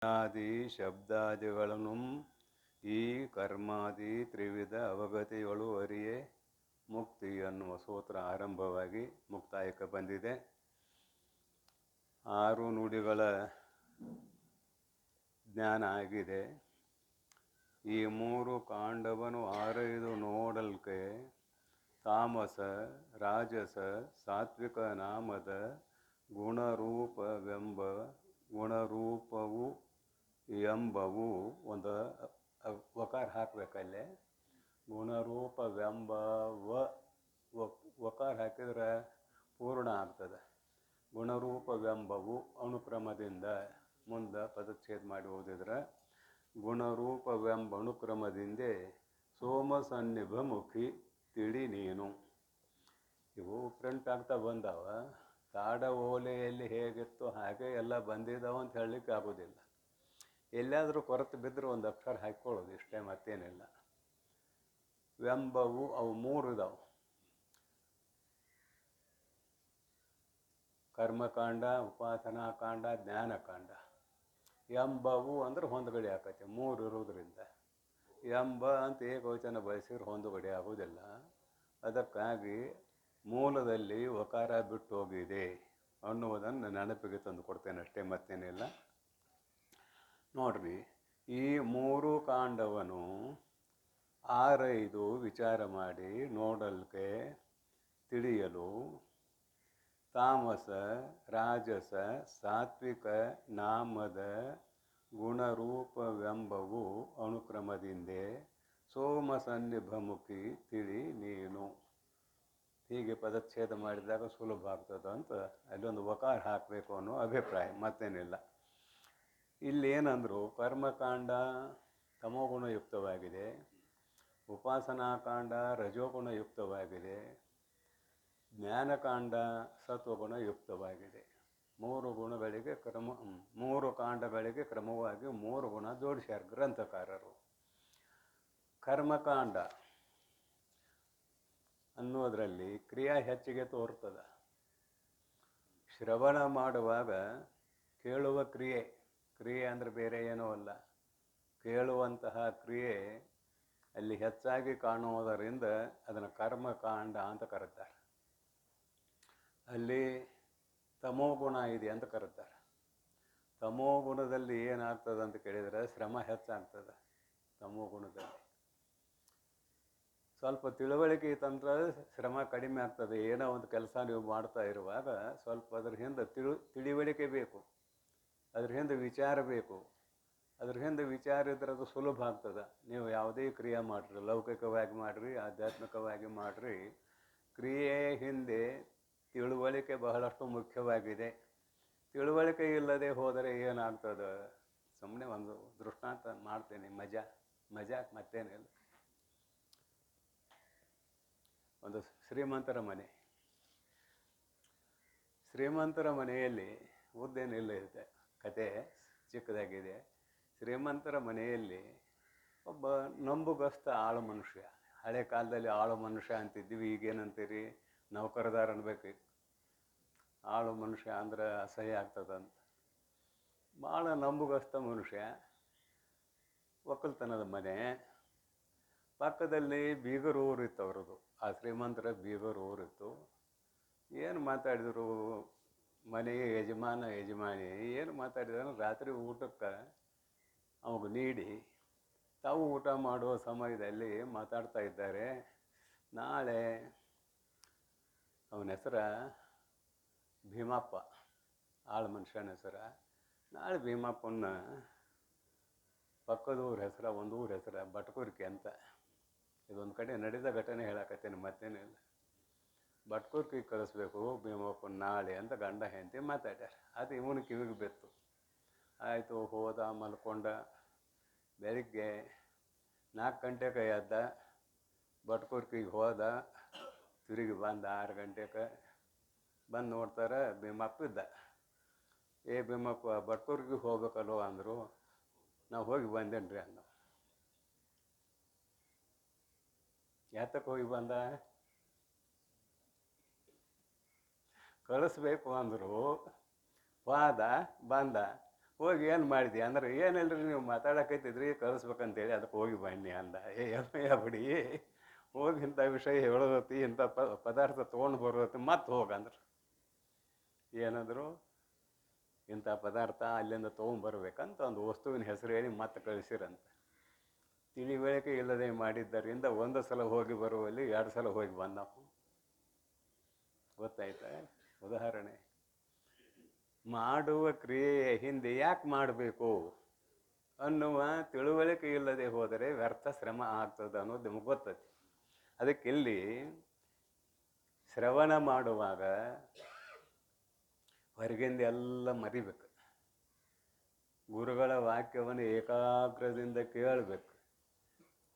ಆದಿ ಶಬ್ದಾದಿಗಳನ್ನು ಈ ಕರ್ಮಾದಿ ತ್ರಿವಿಧ ಅವಗತಿಗಳು ಅರಿಯೇ ಮುಕ್ತಿ ಎನ್ನುವ ಸೂತ್ರ ಆರಂಭವಾಗಿ ಮುಕ್ತಾಯಕ್ಕೆ ಬಂದಿದೆ. 6 ನುಡಿಗಳ ಜ್ಞಾನ ಆಗಿದೆ. ಈ 3 ಕಾಂಡವನ್ನು ಆರೈದು ನೋಡಲ್ಕೆ ತಾಮಸ ರಾಜಸ ಸಾತ್ವಿಕ ನಾಮದ ಗುಣರೂಪವು ಎಂಬವು ಒಂದು ವಕಾರ ಹಾಕಬೇಕಲ್ಲೇ. ಗುಣರೂಪವೆಂಬವ ವಕಾರ ಹಾಕಿದ್ರೆ ಪೂರ್ಣ ಆಗ್ತದೆ. ಗುಣರೂಪವೆಂಬವು ಅನುಕ್ರಮದಿಂದ ಮುಂದೆ ಪದಚ್ಛೇದ ಮಾಡಿ ಓದಿದ್ರೆ ಗುಣರೂಪವೆಂಬ ಅನುಕ್ರಮದಿಂದ ಸೋಮ ಸನ್ನಿಭಮುಖಿ ತಿಳಿ ನೀನು. ಇವು ಪ್ರಿಂಟ್ ಆಗ್ತಾ ಬಂದಾವ. ತಾಡ ಓಲೆಯಲ್ಲಿ ಹೇಗಿತ್ತು ಹಾಗೆ ಎಲ್ಲ ಬಂದಿದ್ದಾವೆ ಅಂತ ಹೇಳಲಿಕ್ಕೆ ಆಗೋದಿಲ್ಲ. ಎಲ್ಲಾದರೂ ಕೊರತೆ ಬಿದ್ದರೆ ಒಂದು ಅಕ್ಷರ ಹಾಕ್ಕೊಳ್ಳೋದು, ಇಷ್ಟೇ, ಮತ್ತೇನಿಲ್ಲ. ವೆಂಬವು ಅವು 3 ಇದಾವೆ. ಕರ್ಮಕಾಂಡ, ಉಪಾಸನಾಕಾಂಡ, ಜ್ಞಾನಕಾಂಡ. ಎಂಬವು ಅಂದ್ರೆ ಹೊಂದಗಡೆ ಆಕೈತೆ 3 ಇರೋದ್ರಿಂದ. ಎಂಬ ಅಂತ ಏಕವಚನ ಬಳಸಿದ್ರೆ ಹೊಂದಗಡೆ ಆಗೋದಿಲ್ಲ. ಅದಕ್ಕಾಗಿ ಮೂಲದಲ್ಲಿ ವಕಾರ ಬಿಟ್ಟು ಹೋಗಿದೆ ಅನ್ನುವುದನ್ನು ನೆನಪಿಗೆ ತಂದು ಕೊಡ್ತೇನೆ, ಅಷ್ಟೇ, ಮತ್ತೇನಿಲ್ಲ. ನೋಡ್ರಿ, ಈ 3 ಕಾಂಡವನ್ನು ಆರೈದು ವಿಚಾರ ಮಾಡಿ ನೋಡಲ್ಕೆ ತಿಳಿಯಲು ತಾಮಸ ರಾಜಸ ಸಾತ್ವಿಕ ನಾಮದ ಗುಣರೂಪವೆಂಬವು ಅನುಕ್ರಮದಿಂದೇ ಸೋಮ ಸನ್ನಿಭಮುಖಿ ತಿಳಿ ನೀನು. ಹೀಗೆ ಪದಚ್ಛೇದ ಮಾಡಿದಾಗ ಸುಲಭ ಆಗ್ತದಂತ ಅಲ್ಲೊಂದು ವಕಾರ ಹಾಕಬೇಕು ಅನ್ನೋ ಅಭಿಪ್ರಾಯ, ಮತ್ತೇನಿಲ್ಲ. ಇಲ್ಲೇನಂದ್ರು ಕರ್ಮಕಾಂಡ ತಮೋಗುಣಯುಕ್ತವಾಗಿದೆ, ಉಪಾಸನಾಕಾಂಡ ರಜೋಗುಣಯುಕ್ತವಾಗಿದೆ, ಜ್ಞಾನಕಾಂಡ ಸತ್ವಗುಣಯುಕ್ತವಾಗಿದೆ. 3 ಗುಣಗಳಿಗೆ 3 ಕಾಂಡಗಳಿಗೆ ಕ್ರಮವಾಗಿ 3 ಗುಣ ಜೋಡಿಸ್ಯಾರ ಗ್ರಂಥಕಾರರು. ಕರ್ಮಕಾಂಡ ಅನ್ನೋದರಲ್ಲಿ ಕ್ರಿಯಾ ಹೆಚ್ಚಿಗೆ ತೋರ್ತದೆ. ಶ್ರವಣ ಮಾಡುವಾಗ ಕೇಳುವ ಕ್ರಿಯೆ ಅಂದರೆ ಬೇರೆ ಏನೂ ಅಲ್ಲ, ಕೇಳುವಂತಹ ಕ್ರಿಯೆ ಅಲ್ಲಿ ಹೆಚ್ಚಾಗಿ ಕಾಣುವುದರಿಂದ ಅದನ್ನು ಕರ್ಮಕಾಂಡ ಅಂತ ಕರೀತಾರೆ. ಅಲ್ಲಿ ತಮೋಗುಣ ಇದೆ ಅಂತ ಕರೀತಾರೆ. ತಮೋಗುಣದಲ್ಲಿ ಏನಾಗ್ತದೆ ಅಂತ ಕೇಳಿದರೆ ಶ್ರಮ ಹೆಚ್ಚಾಗ್ತದೆ. ತಮೋಗುಣದಲ್ಲಿ ಸ್ವಲ್ಪ ತಿಳುವಳಿಕೆ ತಂತ್ರ ಶ್ರಮ ಕಡಿಮೆ ಆಗ್ತದೆ. ಏನೋ ಒಂದು ಕೆಲಸ ನೀವು ಮಾಡ್ತಾ ಇರುವಾಗ ಸ್ವಲ್ಪ ಅದ್ರ ಹಿಂದೆ ತಿಳಿವಳಿಕೆ ಬೇಕು, ಅದ್ರ ಹಿಂದೆ ವಿಚಾರ ಬೇಕು. ಅದ್ರ ಹಿಂದೆ ವಿಚಾರ ಇದ್ರೆ ಅದು ಸುಲಭ ಆಗ್ತದೆ. ನೀವು ಯಾವುದೇ ಕ್ರಿಯೆ ಮಾಡಿರಿ, ಲೌಕಿಕವಾಗಿ ಮಾಡಿರಿ, ಆಧ್ಯಾತ್ಮಿಕವಾಗಿ ಮಾಡಿರಿ, ಕ್ರಿಯೆ ಹಿಂದೆ ತಿಳುವಳಿಕೆ ಬಹಳಷ್ಟು ಮುಖ್ಯವಾಗಿದೆ. ತಿಳುವಳಿಕೆ ಇಲ್ಲದೆ ಹೋದರೆ ಏನಾಗ್ತದೆ? ಸುಮ್ಮನೆ ಒಂದು ದೃಷ್ಟಾಂತ ಮಾಡ್ತೇನೆ, ಮಜಾಕ್ ಮತ್ತೇನಿಲ್ಲ. ಒಂದು ಶ್ರೀಮಂತರ ಮನೆಯಲ್ಲಿ ಉದ್ದೇನಿಲ್ಲ ಇದೆ, ಕತೆ ಚಿಕ್ಕದಾಗಿದೆ. ಶ್ರೀಮಂತರ ಮನೆಯಲ್ಲಿ ಒಬ್ಬ ನಂಬುಗಸ್ತ ಆಳು ಮನುಷ್ಯ. ಹಳೆ ಕಾಲದಲ್ಲಿ ಆಳು ಮನುಷ್ಯ ಅಂತಿದ್ವಿ, ಈಗೇನಂತೀರಿ ನೌಕರದಾರ ಅನ್ಬೇಕು. ಆಳು ಮನುಷ್ಯ ಅಂದ್ರೆ ಅಸಹ್ಯ ಆಗ್ತದಂತ. ಭಾಳ ನಂಬುಗಸ್ತ ಮನುಷ್ಯ. ಒಕ್ಕಲ್ತನದ ಮನೆ. ಪಕ್ಕದಲ್ಲಿ ಬೀಗರ ಊರಿತ್ತು ಅವ್ರದ್ದು. ಆ ಶ್ರೀಮಂತರ ಬೀಗರ ಊರಿತ್ತು. ಏನು ಮಾತಾಡಿದರು ಮನೆಗೆ ಯಜಮಾನಿ ಏನು ಮಾತಾಡಿದ್ರು ರಾತ್ರಿ ಊಟಕ್ಕೆ ಅವಾಗ ನೀಡಿ ತಾವು ಊಟ ಮಾಡುವ ಸಮಯದಲ್ಲಿ ಮಾತಾಡ್ತಾ ಇದ್ದಾರೆ. ನಾಳೆ ಅವನ ಹೆಸರ ಭೀಮಪ್ಪ, ಆಳು ಮನುಷ್ಯನ ಹೆಸರ. ನಾಳೆ ಭೀಮಪ್ಪನ ಪಕ್ಕದ ಊರ ಹೆಸರ, ಒಂದು ಊರ ಹೆಸರ ಬಟ್ಕೂರ್ಕಿ ಅಂತ. ಇದೊಂದು ಕಡೆ ನಡೆದ ಘಟನೆ ಹೇಳಕತ್ತೇನೆ, ಮತ್ತೇನಿಲ್ಲ. ಬಟ್ಕೂರ್ಕಿ ಕಳಿಸ್ಬೇಕು ಭೀಮಪ್ಪನ ನಾಳೆ ಅಂತ ಗಂಡ ಹೆಂಡತಿ ಮಾತಾಡ್ಯಾರ. ಅದು ಇವನು ಕಿವಿಗೆ ಬಿತ್ತು. ಆಯಿತು, ಹೋದ, ಮಲ್ಕೊಂಡ. ಬೆಳಿಗ್ಗೆ 4 ಗಂಟೆಗೆ ಎದ್ದ, ಬಟ್ಕೂರ್ಕಿಗೆ ಹೋದ, ತಿರುಗಿ ಬಂದ 6 ಗಂಟೆಗೆ. ಬಂದು ನೋಡ್ತಾರೆ ಭೀಮಪ್ಪ ಇದ್ದ. ಭೀಮಪ್ಪ ಬಟ್ಕೂರ್ಕಿಗೆ ಹೋಗ್ಬೇಕಲ್ವ ಅಂದರು. ನಾವು ಹೋಗಿ ಬಂದೇನ್ರಿ ಅಂದ. ಯಾತಕ್ಕೆ ಹೋಗಿ ಬಂದ? ಕಳಿಸ್ಬೇಕು ಅಂದರು. ಹೋದ, ಬಂದ. ಹೋಗಿ ಏನು ಮಾಡಿದ್ವಿ ಅಂದ್ರೆ ಏನಿಲ್ಲರಿ ನೀವು ಮಾತಾಡಕೈತಿದ್ರಿ ಕಳಿಸ್ಬೇಕಂತೇಳಿ ಅದಕ್ಕೆ ಹೋಗಿ ಬನ್ನಿ ಅಂದ. ಬಿಡಿ ಹೋಗಿ ಇಂಥ ವಿಷಯ ಹೇಳೋದತಿ, ಇಂಥ ಪದಾರ್ಥ ತೊಗೊಂಡು ಬರೋದತಿ, ಮತ್ತೆ ಹೋಗಂದ್ರೆ ಏನಂದ್ರು ಇಂಥ ಪದಾರ್ಥ ಅಲ್ಲಿಂದ ತೊಗೊಂಡ್ಬರ್ಬೇಕಂತ ಒಂದು ವಸ್ತುವಿನ ಹೆಸರು ಹೇಳಿ ಮತ್ತೆ ಕಳಿಸಿರಂತ. ತಿಳಿವಳಿಕೆ ಇಲ್ಲದೆ ಮಾಡಿದ್ದರಿಂದ ಒಂದು ಸಲ ಹೋಗಿ ಬರುವಲ್ಲಿ 2 ಸಲ ಹೋಗಿ ಬಂದ. ಗೊತ್ತಾಯ್ತಾ ಉದಾಹರಣೆ? ಮಾಡುವ ಕ್ರಿಯೆಯ ಹಿಂದೆ ಯಾಕೆ ಮಾಡಬೇಕು ಅನ್ನುವ ತಿಳುವಳಿಕೆ ಇಲ್ಲದೆ ಹೋದರೆ ವ್ಯರ್ಥ ಶ್ರಮ ಆಗ್ತದೆ ಅನ್ನೋದು ನಿಮಗೆ ಗೊತ್ತೈತಿ. ಅದಕ್ಕೆ ಇಲ್ಲಿ ಶ್ರವಣ ಮಾಡುವಾಗ ಹೊರಗಿಂದ ಎಲ್ಲ ಮರಿಬೇಕು. ಗುರುಗಳ ವಾಕ್ಯವನ್ನು ಏಕಾಗ್ರದಿಂದ ಕೇಳಬೇಕು.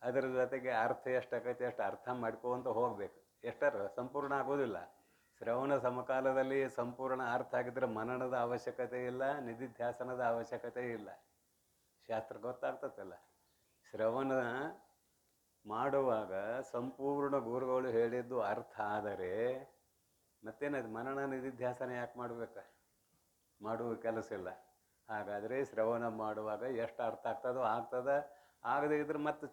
ಅದರ ಜೊತೆಗೆ ಅರ್ಥ ಎಷ್ಟಾಗೈತೆ ಅಷ್ಟು ಅರ್ಥ ಮಾಡ್ಕೊಂತ ಹೋಗ್ಬೇಕು. ಎಷ್ಟರ ಸಂಪೂರ್ಣ ಆಗೋದಿಲ್ಲ. ಶ್ರವಣ ಸಮಕಾಲದಲ್ಲಿ ಸಂಪೂರ್ಣ ಅರ್ಥ ಆಗಿದ್ರೆ ಮನನದ ಅವಶ್ಯಕತೆ ಇಲ್ಲ, ನಿಧಿಧ್ಯಾಸನದ ಅವಶ್ಯಕತೆ ಇಲ್ಲ. ಶಾಸ್ತ್ರ ಗೊತ್ತಾಗ್ತದಲ್ಲ. ಶ್ರವಣ ಮಾಡುವಾಗ ಸಂಪೂರ್ಣ ಗುರುಗಳು ಹೇಳಿದ್ದು ಅರ್ಥ ಆದರೆ ಮತ್ತೇನದು ಮನನ ನಿಧಿಧ್ಯಾಸನ ಯಾಕೆ ಮಾಡಬೇಕು? ಮಾಡುವ ಕೆಲಸ ಇಲ್ಲ. ಹಾಗಾದರೆ ಶ್ರವಣ ಮಾಡುವಾಗ ಎಷ್ಟು ಅರ್ಥ ಆಗ್ತದೋ ಆಗ್ತದೆ. ಆಗದೇ ಇದ್ರೆ ಮತ್ತೆ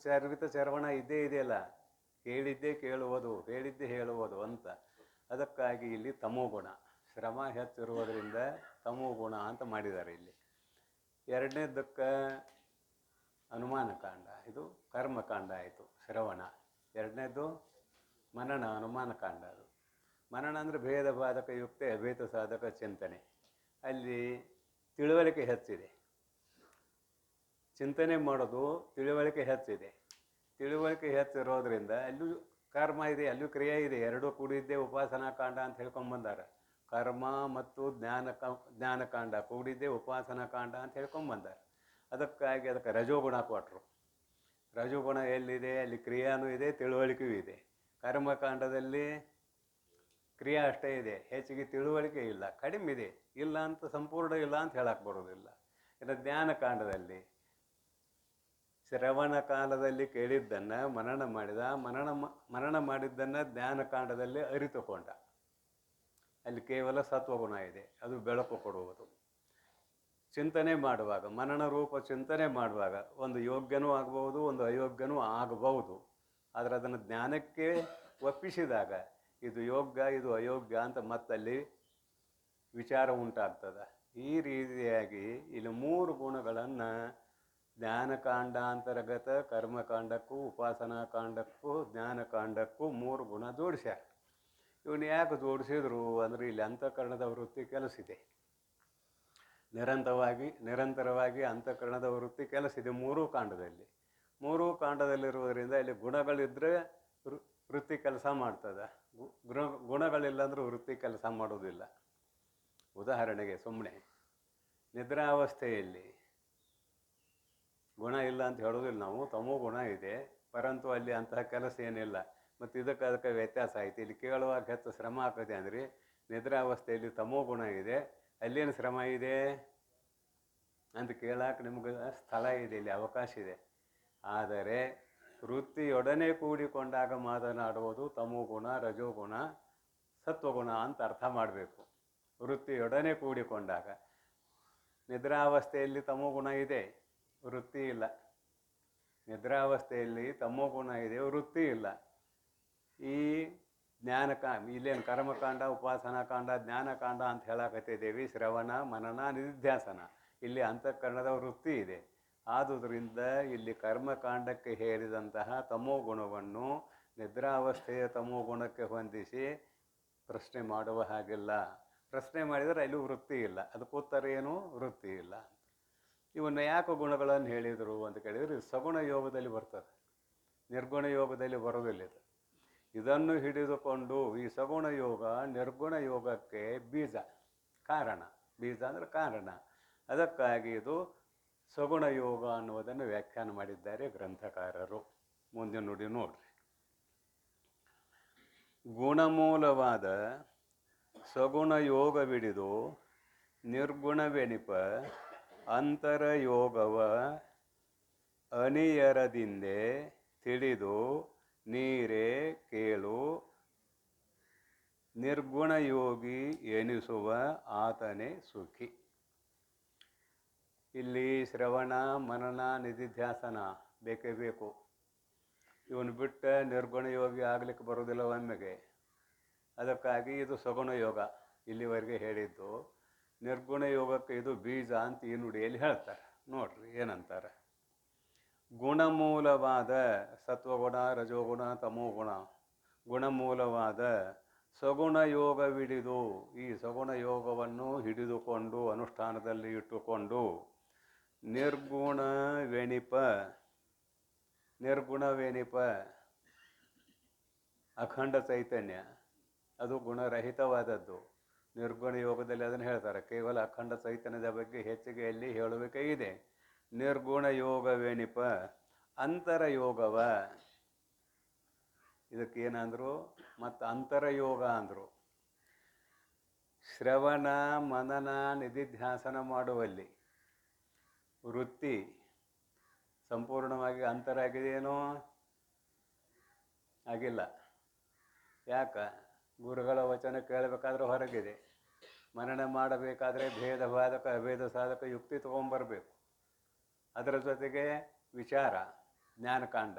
ಶ್ರವಣ ಇದ್ದೇ ಇದೆಯಲ್ಲ, ಕೇಳಿದ್ದೇ ಕೇಳುವುದು, ಹೇಳಿದ್ದೇ ಹೇಳುವುದು ಅಂತ. ಅದಕ್ಕಾಗಿ ಇಲ್ಲಿ ತಮೋಗುಣ ಶ್ರಮ ಹೆಚ್ಚಿರುವುದರಿಂದ ತಮೋಗುಣ ಅಂತ ಮಾಡಿದ್ದಾರೆ ಇಲ್ಲಿ. ಎರಡನೇದಕ್ಕೆ ಅನುಮಾನಕಾಂಡ, ಇದು ಕರ್ಮಕಾಂಡ ಆಯಿತು ಶ್ರವಣ. ಎರಡನೇದು ಮನನ ಅನುಮಾನಕಾಂಡ. ಅದು ಮನನ ಅಂದರೆ ಭೇದ ಬಾಧಕ ಯುಕ್ತ ಅಭೇದ ಸಾಧಕ ಚಿಂತನೆ. ಅಲ್ಲಿ ತಿಳುವಳಿಕೆ ಹೆಚ್ಚಿದೆ. ಚಿಂತನೆ ಮಾಡೋದು ತಿಳುವಳಿಕೆ ಹೆಚ್ಚಿದೆ. ತಿಳುವಳಿಕೆ ಹೆಚ್ಚಿರೋದ್ರಿಂದ ಅಲ್ಲೂ ಕರ್ಮ ಇದೆ, ಅಲ್ಲೂ ಕ್ರಿಯೆ ಇದೆ, ಎರಡೂ ಕೂಡಿದ್ದೇ ಉಪಾಸನಾ ಕಾಂಡ ಅಂತ ಹೇಳ್ಕೊಂಬಂದಾರೆ. ಕರ್ಮ ಮತ್ತು ಜ್ಞಾನಕಾಂಡ ಕೂಡಿದ್ದೇ ಉಪಾಸನಾ ಕಾಂಡ ಅಂತ ಹೇಳ್ಕೊಂಬಂದಾರೆ. ಅದಕ್ಕಾಗಿ ಅದಕ್ಕೆ ರಜೋಗುಣ ಕೊಟ್ಟರು. ರಜೋಗುಣ ಎಲ್ಲಿದೆ ಅಲ್ಲಿ ಕ್ರಿಯಾನೂ ಇದೆ, ತಿಳುವಳಿಕೆಯೂ ಇದೆ. ಕರ್ಮಕಾಂಡದಲ್ಲಿ ಕ್ರಿಯೆ ಅಷ್ಟೇ ಇದೆ, ಹೆಚ್ಚಿಗೆ ತಿಳುವಳಿಕೆ ಇಲ್ಲ, ಕಡಿಮೆ ಇದೆ. ಇಲ್ಲ ಅಂತ ಸಂಪೂರ್ಣ ಇಲ್ಲ ಅಂತ ಹೇಳಕ್ಕೆ ಬರೋದಿಲ್ಲ. ಇನ್ನು ಜ್ಞಾನಕಾಂಡದಲ್ಲಿ ಶ್ರವಣ ಕಾಲದಲ್ಲಿ ಕೇಳಿದ್ದನ್ನು ಮನನ ಮಾಡಿದ, ಮನನ ಮಾಡಿದ್ದನ್ನು ಜ್ಞಾನಕಾಂಡದಲ್ಲಿ ಅರಿತುಕೊಂಡ. ಅಲ್ಲಿ ಕೇವಲ ಸತ್ವಗುಣ ಇದೆ, ಅದು ಬೆಳಕು ಕೊಡುವುದು. ಚಿಂತನೆ ಮಾಡುವಾಗ, ಮನನ ರೂಪ ಚಿಂತನೆ ಮಾಡುವಾಗ ಒಂದು ಯೋಗ್ಯನೂ ಆಗಬಹುದು, ಒಂದು ಅಯೋಗ್ಯನೂ ಆಗಬಹುದು. ಆದರೆ ಅದನ್ನು ಜ್ಞಾನಕ್ಕೆ ಒಪ್ಪಿಸಿದಾಗ ಇದು ಯೋಗ್ಯ, ಇದು ಅಯೋಗ್ಯ ಅಂತ ಮತ್ತಲ್ಲಿ ವಿಚಾರ ಉಂಟಾಗ್ತದೆ. ಈ ರೀತಿಯಾಗಿ ಇಲ್ಲಿ 3 ಗುಣಗಳನ್ನು ಜ್ಞಾನಕಾಂಡಾಂತರ್ಗತ ಕರ್ಮಕಾಂಡಕ್ಕೂ ಉಪಾಸನಾ ಕಾಂಡಕ್ಕೂ ಜ್ಞಾನಕಾಂಡಕ್ಕೂ 3 ಗುಣ ಜೋಡಿಸ್ಯಾರ. ಇವನು ಯಾಕೆ ಜೋಡಿಸಿದ್ರು ಅಂದರೆ ಇಲ್ಲಿ ಅಂತಃಕರಣದ ವೃತ್ತಿ ಕೆಲಸಿದೆ. ನಿರಂತರವಾಗಿ ಅಂತಃಕರಣದ ವೃತ್ತಿ ಕೆಲಸಿದೆ 3 ಕಾಂಡದಲ್ಲಿ. 3 ಕಾಂಡದಲ್ಲಿರುವುದರಿಂದ ಇಲ್ಲಿ ಗುಣಗಳಿದ್ದರೆ ವೃತ್ತಿ ಕೆಲಸ ಮಾಡ್ತದೆ. ಗುಣಗಳಿಲ್ಲ ಅಂದ್ರೆ ವೃತ್ತಿ ಕೆಲಸ ಮಾಡೋದಿಲ್ಲ. ಉದಾಹರಣೆಗೆ ಸುಮ್ಮನೆ ನಿದ್ರಾವಸ್ಥೆಯಲ್ಲಿ ಗುಣ ಇಲ್ಲ ಅಂತ ಹೇಳೋದಿಲ್ಲ ನಾವು, ತಮೋ ಗುಣ ಇದೆ, ಪರಂತು ಅಲ್ಲಿ ಅಂತಹ ಕೆಲಸ ಏನಿಲ್ಲ. ಮತ್ತು ಅದಕ್ಕೆ ವ್ಯತ್ಯಾಸ ಆಯಿತು. ಇಲ್ಲಿ ಕೇಳುವಾಗ ಹೆಚ್ಚು ಶ್ರಮ ಆಗ್ತದೆ ಅಂದರೆ ನಿದ್ರಾವಸ್ಥೆಯಲ್ಲಿ ತಮೋ ಗುಣ ಇದೆ, ಅಲ್ಲೇನು ಶ್ರಮ ಇದೆ ಅಂತ ಕೇಳಕ್ಕೆ ನಿಮ್ಗೆ ಸ್ಥಳ ಇದೆ, ಇಲ್ಲಿ ಅವಕಾಶ ಇದೆ. ಆದರೆ ವೃತ್ತಿಯೊಡನೆ ಕೂಡಿಕೊಂಡಾಗ ಮಾತನಾಡುವುದು ತಮೋಗುಣ, ರಜೋಗುಣ, ಸತ್ವಗುಣ ಅಂತ ಅರ್ಥ ಮಾಡಬೇಕು. ವೃತ್ತಿಯೊಡನೆ ಕೂಡಿಕೊಂಡಾಗ ನಿದ್ರಾವಸ್ಥೆಯಲ್ಲಿ ತಮೋಗುಣ ಇದೆ, ವೃತ್ತಿ ಇಲ್ಲ. ನಿದ್ರಾವಸ್ಥೆಯಲ್ಲಿ ತಮೋಗುಣ ಇದೆ, ವೃತ್ತಿ ಇಲ್ಲ. ಈ ಇಲ್ಲೇನು ಕರ್ಮಕಾಂಡ, ಉಪಾಸನಾ ಕಾಂಡ, ಜ್ಞಾನಕಾಂಡ ಅಂತ ಹೇಳಕತ್ತಿದ್ದೇವೆ. ಶ್ರವಣ, ಮನನ, ನಿಧಿಧ್ಯಾಸನ ಇಲ್ಲಿ ಅಂತಃಕರಣದ ವೃತ್ತಿ ಇದೆ. ಆದುದರಿಂದ ಇಲ್ಲಿ ಕರ್ಮಕಾಂಡಕ್ಕೆ ಹೇಳಿದಂತಹ ತಮೋ ಗುಣವನ್ನು ನಿದ್ರಾವಸ್ಥೆಯ ತಮೋ ಗುಣಕ್ಕೆ ಹೊಂದಿಸಿ ಪ್ರಶ್ನೆ ಮಾಡುವ ಹಾಗಿಲ್ಲ. ಪ್ರಶ್ನೆ ಮಾಡಿದರೆ ಅಲ್ಲಿ ವೃತ್ತಿ ಇಲ್ಲ. ಅದಕ್ಕೆ ಉತ್ತರ ಏನು? ವೃತ್ತಿ ಇಲ್ಲ. ಇವನ್ನು ಯಾಕೆ ಗುಣಗಳನ್ನು ಹೇಳಿದರು ಅಂತ ಕೇಳಿದರೆ ಸಗುಣ ಯೋಗದಲ್ಲಿ ಬರ್ತದೆ, ನಿರ್ಗುಣ ಯೋಗದಲ್ಲಿ ಬರೋದಿಲ್ಲ. ಇದನ್ನು ಹಿಡಿದುಕೊಂಡು ಈ ಸಗುಣ ಯೋಗ ನಿರ್ಗುಣ ಯೋಗಕ್ಕೆ ಬೀಜ ಅಂದರೆ ಕಾರಣ. ಅದಕ್ಕಾಗಿ ಇದು ಸಗುಣ ಯೋಗ ಅನ್ನುವುದನ್ನು ವ್ಯಾಖ್ಯಾನ ಮಾಡಿದ್ದಾರೆ ಗ್ರಂಥಕಾರರು. ಮುಂದೆ ನುಡಿ ನೋಡ್ರಿ. ಗುಣಮೂಲವಾದ ಸಗುಣ ಯೋಗವಿಡಿದು ನಿರ್ಗುಣವೆನಿಪ ಅಂತರಯೋಗವ ಅನಿಯರದಿಂದೆ ತಿಳಿದು ನೀರೇ ಕೇಳು ನಿರ್ಗುಣಯೋಗಿ ಎನಿಸುವ ಆತನೇ ಸುಖಿ. ಇಲ್ಲಿ ಶ್ರವಣ ಮನನ ನಿಧಿಧ್ಯಾಸನ ಬೇಕೇ ಬೇಕು. ಇವನು ಬಿಟ್ಟ ನಿರ್ಗುಣ ಯೋಗಿ ಆಗಲಿಕ್ಕೆ ಬರೋದಿಲ್ಲ ಒಮ್ಮೆಗೆ. ಅದಕ್ಕಾಗಿ ಇದು ಸಗುಣ ಯೋಗ ಇಲ್ಲಿವರೆಗೆ ಹೇಳಿದ್ದು. ನಿರ್ಗುಣ ಯೋಗಕ್ಕೆ ಇದು ಬೀಜ ಅಂತ ಈ ನುಡಿಯಲ್ಲಿ ಹೇಳ್ತಾರೆ. ನೋಡ್ರಿ ಏನಂತಾರೆ. ಗುಣಮೂಲವಾದ ಸತ್ವಗುಣ ರಜೋಗುಣ ತಮೋಗುಣ ಗುಣಮೂಲವಾದ ಸಗುಣ ಯೋಗವಿಡಿದು, ಈ ಸಗುಣ ಯೋಗವನ್ನು ಹಿಡಿದುಕೊಂಡು ಅನುಷ್ಠಾನದಲ್ಲಿ ಇಟ್ಟುಕೊಂಡು ನಿರ್ಗುಣವೆನಿಪ ಅಖಂಡ ಚೈತನ್ಯ, ಅದು ಗುಣರಹಿತವಾದದ್ದು. ನಿರ್ಗುಣ ಯೋಗದಲ್ಲಿ ಅದನ್ನು ಹೇಳ್ತಾರೆ. ಕೇವಲ ಅಖಂಡ ಚೈತನ್ಯದ ಬಗ್ಗೆ ಹೆಚ್ಚಿಗೆ ಅಲ್ಲಿ ಹೇಳುವಿಕೆ ಇದೆ. ನಿರ್ಗುಣ ಯೋಗವೇನಿಪ ಅಂತರಯೋಗವ, ಇದಕ್ಕೇನಂದರು ಮತ್ತು ಅಂತರಯೋಗ ಅಂದರು. ಶ್ರವಣ ಮನನ ನಿಧಿಧ್ಯಾಸನ ಮಾಡುವಲ್ಲಿ ವೃತ್ತಿ ಸಂಪೂರ್ಣವಾಗಿ ಅಂತರ ಆಗಿದೆಯೇನೋ? ಆಗಿಲ್ಲ. ಯಾಕ? ಗುರುಗಳ ವಚನ ಕೇಳಬೇಕಾದ್ರೆ ಹೊರಗಿದೆ. ಮನನ ಮಾಡಬೇಕಾದ್ರೆ ಭೇದ ಬಾಧಕ ಅಭೇದ ಸಾಧಕ ಯುಕ್ತಿ ತೊಗೊಂಬರ್ಬೇಕು. ಅದರ ಜೊತೆಗೆ ವಿಚಾರ ಜ್ಞಾನಕಾಂಡ,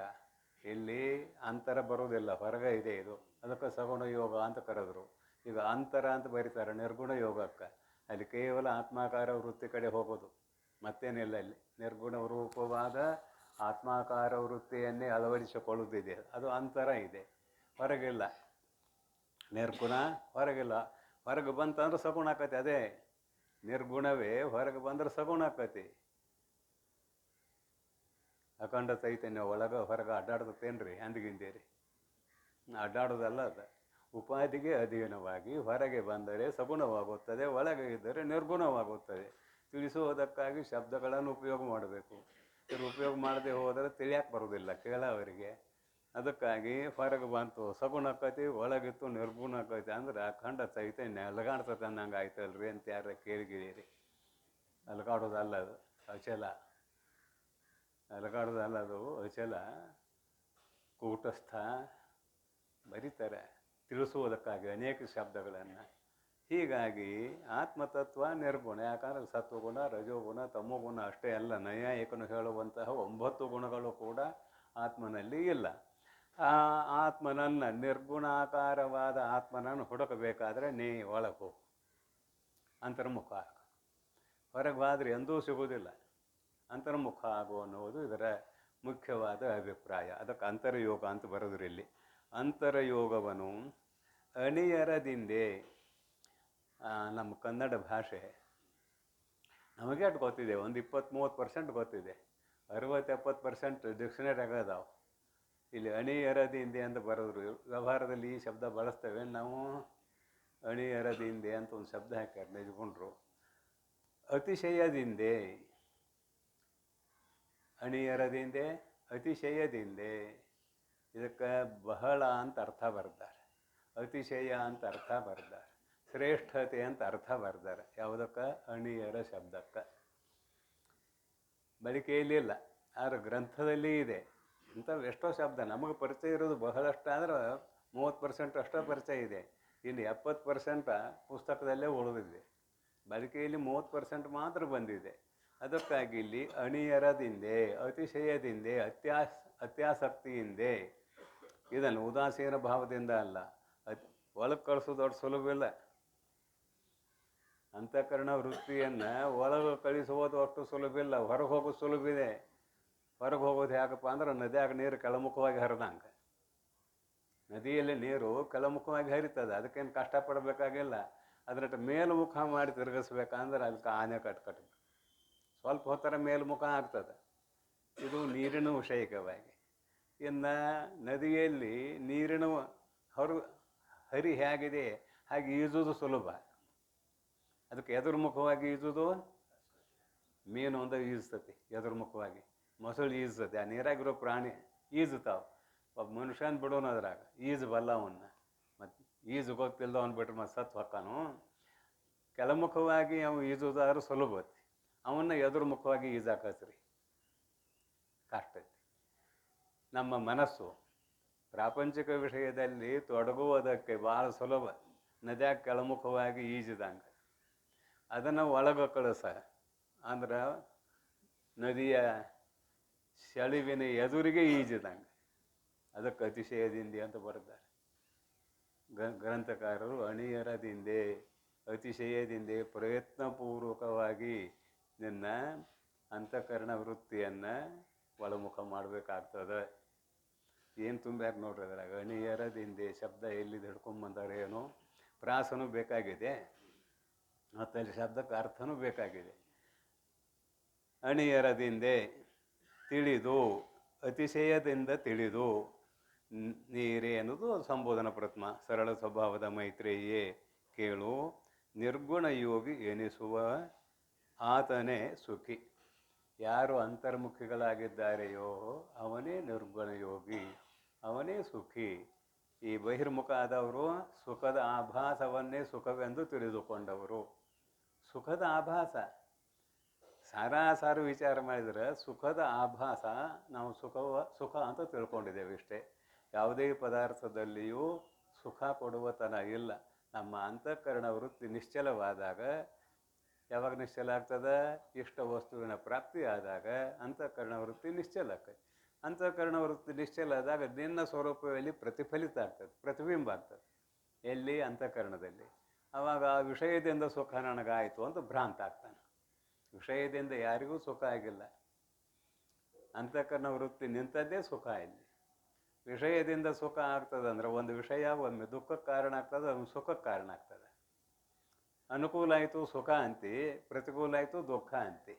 ಇಲ್ಲಿ ಅಂತರ ಬರೋದಿಲ್ಲ, ಹೊರಗೆ ಇದೆ ಇದು. ಅದಕ್ಕೆ ಸಗುಣ ಯೋಗ ಅಂತ ಕರೆದ್ರು. ಈಗ ಅಂತರ ಅಂತ ಬರೀತಾರೆ ನಿರ್ಗುಣ ಯೋಗಕ್ಕೆ. ಅಲ್ಲಿ ಕೇವಲ ಆತ್ಮಾಕಾರ ವೃತ್ತಿ ಕಡೆ ಹೋಗೋದು, ಮತ್ತೇನಿಲ್ಲ. ಇಲ್ಲಿ ನಿರ್ಗುಣ ರೂಪವಾದ ಆತ್ಮಾಕಾರ ವೃತ್ತಿಯನ್ನೇ ಅಳವಡಿಸಿಕೊಳ್ಳುತ್ತಿದೆ. ಅದು ಅಂತರ ಇದೆ, ಹೊರಗಿಲ್ಲ. ನಿರ್ಗುಣ ಹೊರಗಿಲ್ಲ. ಹೊರಗೆ ಬಂತಂದ್ರೆ ಸಗುಣ ಆಕತಿ. ಅದೇ ನಿರ್ಗುಣವೇ ಹೊರಗೆ ಬಂದ್ರೆ ಸಗುಣ ಆಕತಿ. ಅಖಂಡ ಚೈತನ್ಯ ಒಳಗೆ ಹೊರಗೆ ಅಡ್ಡಾಡ್ತೇನ್ರಿ ಅಂದಿಗಿಂದೇರಿ? ಅಡ್ಡಾಡೋದಲ್ಲ. ಅದು ಉಪಾಧಿಗೆ ಅಧೀನವಾಗಿ ಹೊರಗೆ ಬಂದರೆ ಸಗುಣವಾಗುತ್ತದೆ, ಒಳಗೆ ಇದ್ದರೆ ನಿರ್ಗುಣವಾಗುತ್ತದೆ. ತಿಳಿಸುವುದಕ್ಕಾಗಿ ಶಬ್ದಗಳನ್ನು ಉಪಯೋಗ ಮಾಡಬೇಕು. ಇವರು ಉಪಯೋಗ ಮಾಡದೆ ಹೋದರೆ ತಿಳಿಯಕ್ಕೆ ಬರೋದಿಲ್ಲ ಕೇಳೋವರಿಗೆ. ಅದಕ್ಕಾಗಿ ಹೊರಗೆ ಬಂತು ಸಗುಣ ಆಕತಿ, ಒಳಗಿತ್ತು ನಿರ್ಗುಣ ಆಕತಿ. ಅಂದ್ರೆ ಅಖಂಡ ಚೈತನ್ಯ ಅಲಗಾಡ್ತದೆ ಅನ್ನಂಗೆ ಆಯ್ತಲ್ರಿ ಅಂತ ಯಾರ ಕೇಳಿಗಿರಿ? ಅಲಗಾಡೋದಲ್ಲ, ಅದು ಅಚಲ. ಅಲಗಾಡೋದಲ್ಲ, ಅದು ಅಚಲ, ಕೂಟಸ್ಥ ಬರೀತಾರೆ ತಿಳಿಸುವುದಕ್ಕಾಗಿ ಅನೇಕ ಶಬ್ದಗಳನ್ನು. ಹೀಗಾಗಿ ಆತ್ಮತತ್ವ ನಿರ್ಗುಣ. ಯಾಕಂದರೆ ಸತ್ವಗುಣ ರಜೋಗುಣ ತಮೋಗುಣ ಅಷ್ಟೇ ಅಲ್ಲ, ನೈಯಾಯಿಕನು ಹೇಳುವಂತಹ 9 ಗುಣಗಳು ಕೂಡ ಆತ್ಮನಲ್ಲಿ ಇಲ್ಲ. ಆ ಆತ್ಮನನ್ನು, ನಿರ್ಗುಣಾಕಾರವಾದ ಆತ್ಮನನ್ನು ಹುಡುಕಬೇಕಾದ್ರೆ ನೀ ಒಳಗೆ ಹೋಗು, ಅಂತರ್ಮುಖ. ಹೊರಗೆ ಹೋದ್ರೆ ಎಂದೂ ಸಿಗುವುದಿಲ್ಲ. ಅಂತರ್ಮುಖ ಆಗು ಅನ್ನುವುದು ಇದರ ಮುಖ್ಯವಾದ ಅಭಿಪ್ರಾಯ. ಅದಕ್ಕೆ ಅಂತರಯೋಗ ಅಂತ ಬರೋದ್ರಿ ಇಲ್ಲಿ. ಅಂತರಯೋಗವನ್ನು ಅಣಿಯರದಿಂದೆ, ನಮ್ಮ ಕನ್ನಡ ಭಾಷೆ ನಮಗೆ ಅಷ್ಟು ಗೊತ್ತಿದೆ, ಒಂದು 20-30% ಗೊತ್ತಿದೆ. 60-70% ಡಿಕ್ಷನರಿ ಆಗದಾವೆ. ಇಲ್ಲಿ ಅಣಿಯರದಿಂದೆ ಅಂತ ಬರೋದ್ರು. ವ್ಯವಹಾರದಲ್ಲಿ ಈ ಶಬ್ದ ಬಳಸ್ತೇವೆ ನಾವು. ಅಣಿಯರದಿಂದೆ ಅಂತ ಒಂದು ಶಬ್ದ ಹಾಕ್ಯಾರ ನಿಜಗುಂಡ್ರು. ಅತಿಶಯದಿಂದೆ, ಅಣಿಯರದಿಂದೆ ಅತಿಶಯದಿಂದೆ. ಇದಕ್ಕೆ ಬಹಳ ಅಂತ ಅರ್ಥ ಬರ್ತಾರೆ, ಅತಿಶಯ ಅಂತ ಅರ್ಥ ಬರ್ತಾರೆ, ಶ್ರೇಷ್ಠತೆ ಅಂತ ಅರ್ಥ ಬರ್ತಾರೆ. ಯಾವುದಕ್ಕೆ? ಅಣಿಯರ ಶಬ್ದಕ್ಕೆ. ಬಳಕೆಯಲ್ಲಿಲ್ಲ, ಆದ್ರೆ ಗ್ರಂಥದಲ್ಲಿ ಇದೆ. ಇಂಥವು ಎಷ್ಟೋ ಶಬ್ದ ನಮಗೆ ಪರಿಚಯ ಇರೋದು ಬಹಳಷ್ಟು, ಆದರೆ 30% ಅಷ್ಟೇ ಪರಿಚಯ ಇದೆ. ಇನ್ನು 70% ಪುಸ್ತಕದಲ್ಲೇ ಉಳಿದಿದೆ. ಬಳಕೆಯಲ್ಲಿ 30% ಮಾತ್ರ ಬಂದಿದೆ. ಅದಕ್ಕಾಗಿ ಇಲ್ಲಿ ಅಣಿಯರದಿಂದೆ, ಅತಿಶಯದಿಂದೆ, ಅತ್ಯಾಸಕ್ತಿಯಿಂದೆ. ಇದನ್ನು ಉದಾಸೀನ ಭಾವದಿಂದ ಅಲ್ಲ, ಒಳಗೆ ಕಳಿಸೋದು ದೊಡ್ಡ ಸುಲಭ ಇಲ್ಲ. ಅಂತಃಕರಣ ವೃತ್ತಿಯನ್ನು ಒಳಗೆ ಕಳಿಸುವುದು ಅಷ್ಟು ಸುಲಭ ಇಲ್ಲ, ಹೊರಗೆ ಹೋಗೋದು ಸುಲಭ ಇದೆ. ಹೊರಗೆ ಹೋಗೋದು ಯಾಕಪ್ಪ ಅಂದ್ರೆ ನದಿಯಾಗ ನೀರು ಕೆಳಮುಖವಾಗಿ ಹರಿದಂಗೆ. ನದಿಯಲ್ಲಿ ನೀರು ಕೆಳಮುಖವಾಗಿ ಹರಿತದೆ, ಅದಕ್ಕೇನು ಕಷ್ಟಪಡಬೇಕಾಗಿಲ್ಲ. ಅದರ ಮೇಲ್ಮುಖ ಮಾಡಿ ತಿರುಗಿಸ್ಬೇಕಂದ್ರೆ ಅದಕ್ಕೆ ಆನೆ ಕಟ್ಬೇಕು. ಸ್ವಲ್ಪ ಹೊತ್ತರ ಮೇಲ್ಮುಖ ಆಗ್ತದೆ. ಇದು ನೀರಿನ ವಿಷಯಿಕವಾಗಿ. ಇನ್ನು ನದಿಯಲ್ಲಿ ನೀರಿನ ಹರಿ ಹೇಗಿದೆ ಹಾಗೆ ಈಜೋದು ಸುಲಭ. ಅದಕ್ಕೆ ಎದುರ್ಮುಖವಾಗಿ ಈಜೋದು, ಮೀನು ಒಂದು ಈಜ್ತತಿ ಎದುರ್ಮುಖವಾಗಿ, ಮೊಸಳು ಈಜ್ತತಿ. ಆ ನೀರಾಗಿರೋ ಪ್ರಾಣಿ ಈಜುತ್ತಾವೆ. ಒಬ್ಬ ಮನುಷ್ಯನ ಬಿಡೋನು ಅದ್ರಾಗ ಈಜು ಬಲ್ಲ ಅವನ್ನ. ಮತ್ತು ಈಜು ಗೊತ್ತಿಲ್ಲದ ಅವ್ನು ಬಿಟ್ರೆ ಮತ್ತು ಸತ್ತು ಹೊಕ್ಕಾನು. ಕೆಳಮುಖವಾಗಿ ಅವು ಈಜೋದಾದ್ರೂ ಸುಲಭ ಐತಿ, ಅವನ್ನ ಎದುರ್ಮುಖವಾಗಿ ಈಜಾಕತ್ರಿ ಕಷ್ಟ ಐತಿ. ನಮ್ಮ ಮನಸ್ಸು ಪ್ರಾಪಂಚಿಕ ವಿಷಯದಲ್ಲಿ ತೊಡಗುವುದಕ್ಕೆ ಭಾಳ ಸುಲಭ, ನದಿಯಾಗ ಕೆಳಮುಖವಾಗಿ ಈಜಿದಂಗೆ. ಅದನ್ನು ಒಳಗೆ ಕಳಿಸ ಅಂದ್ರೆ ನದಿಯ ಸೆಳಿವಿನ ಎದುರಿಗೆ ಈಜಿದಂಗೆ. ಅದಕ್ಕೆ ಅತಿಶಯದಿಂದೆ ಅಂತ ಬರೆದ್ದಾರೆ ಗ್ರಂಥಕಾರರು. ಅಣಿಯರದಿಂದೆ, ಅತಿಶಯದಿಂದೆ ಪ್ರಯತ್ನಪೂರ್ವಕವಾಗಿ ನಿನ್ನ ಅಂತಃಕರಣ ವೃತ್ತಿಯನ್ನು ಒಳಮುಖ ಮಾಡಬೇಕಾಗ್ತದೆ. ಏನು ತುಂಬ್ಯಾರ ನೋಡ್ರಿ ಅದ್ರಾಗ. ಅಣಿಯರದಿಂದೆ ಶಬ್ದ ಎಲ್ಲಿದ್ದು ಹಿಡ್ಕೊಂಬಂದಾರೆ ಏನೋ. ಪ್ರಾಸನೂ ಬೇಕಾಗಿದೆ ಮತ್ತು ಅಲ್ಲಿ ಶಬ್ದಕ್ಕೆ ಅರ್ಥನೂ ಬೇಕಾಗಿದೆ. ಅಣಿಯರದಿಂದೆ ತಿಳಿದು, ಅತಿಶಯದಿಂದ ತಿಳಿದು. ನೀರೇ ಅನ್ನೋದು ಸಂಬೋಧನ ಪ್ರಥಮ. ಸರಳ ಸ್ವಭಾವದ ಮೈತ್ರೇಯೇ ಕೇಳು, ನಿರ್ಗುಣ ಯೋಗಿ ಎನಿಸುವ ಆತನೇ ಸುಖಿ. ಯಾರು ಅಂತರ್ಮುಖಿಗಳಾಗಿದ್ದಾರೆಯೋ ಅವನೇ ನಿರ್ಗುಣ ಯೋಗಿ, ಅವನೇ ಸುಖಿ. ಈ ಬಹಿರ್ಮುಖ ಆದವರು ಸುಖದ ಆಭಾಸವನ್ನೇ ಸುಖವೆಂದು ತಿಳಿದುಕೊಂಡವರು. ಸುಖದ ಆಭಾಸ ಸಾರಾಸಾರು ವಿಚಾರ ಮಾಡಿದರೆ ಸುಖದ ಆಭಾಸ ನಾವು ಸುಖ ಅಂತ ತಿಳ್ಕೊಂಡಿದ್ದೇವೆ ಇಷ್ಟೇ. ಯಾವುದೇ ಪದಾರ್ಥದಲ್ಲಿಯೂ ಸುಖ ಕೊಡುವತನ ಇಲ್ಲ. ನಮ್ಮ ಅಂತಃಕರಣ ವೃತ್ತಿ ನಿಶ್ಚಲವಾದಾಗ, ಯಾವಾಗ ನಿಶ್ಚಲ ಆಗ್ತದೆ? ಇಷ್ಟ ವಸ್ತುವಿನ ಪ್ರಾಪ್ತಿ ಆದಾಗ ಅಂತಃಕರಣ ವೃತ್ತಿ ನಿಶ್ಚಲ ಆಗ್ತದೆ. ಅಂತಃಕರಣ ವೃತ್ತಿ ನಿಶ್ಚಲ ಆದಾಗ ನಿನ್ನ ಸ್ವರೂಪದಲ್ಲಿ ಪ್ರತಿಫಲಿತ ಆಗ್ತದೆ, ಪ್ರತಿಬಿಂಬ ಆಗ್ತದೆ. ಎಲ್ಲಿ? ಅಂತಃಕರಣದಲ್ಲಿ. ಆವಾಗ ಆ ವಿಷಯದಿಂದ ಸುಖ ನನಗಾಯಿತು ಅಂತ ಭ್ರಾಂತ ಆಗ್ತಾನೆ. ವಿಷಯದಿಂದ ಯಾರಿಗೂ ಸುಖ ಆಗಿಲ್ಲ. ಅಂತಃಕರಣ ವೃತ್ತಿ ನಿಂತದ್ದೇ ಸುಖ. ಇಲ್ಲಿ ವಿಷಯದಿಂದ ಸುಖ ಆಗ್ತದೆ ಅಂದರೆ ಒಂದು ವಿಷಯ ಒಮ್ಮೆ ದುಃಖಕ್ಕೆ ಕಾರಣ ಆಗ್ತದೆ, ಒಮ್ಮೆ ಸುಖಕ್ಕೆ ಕಾರಣ ಆಗ್ತದೆ. ಅನುಕೂಲ ಆಯಿತು ಸುಖ ಅಂತಿ, ಪ್ರತಿಕೂಲ ಆಯಿತು ದುಃಖ ಅಂತಿ.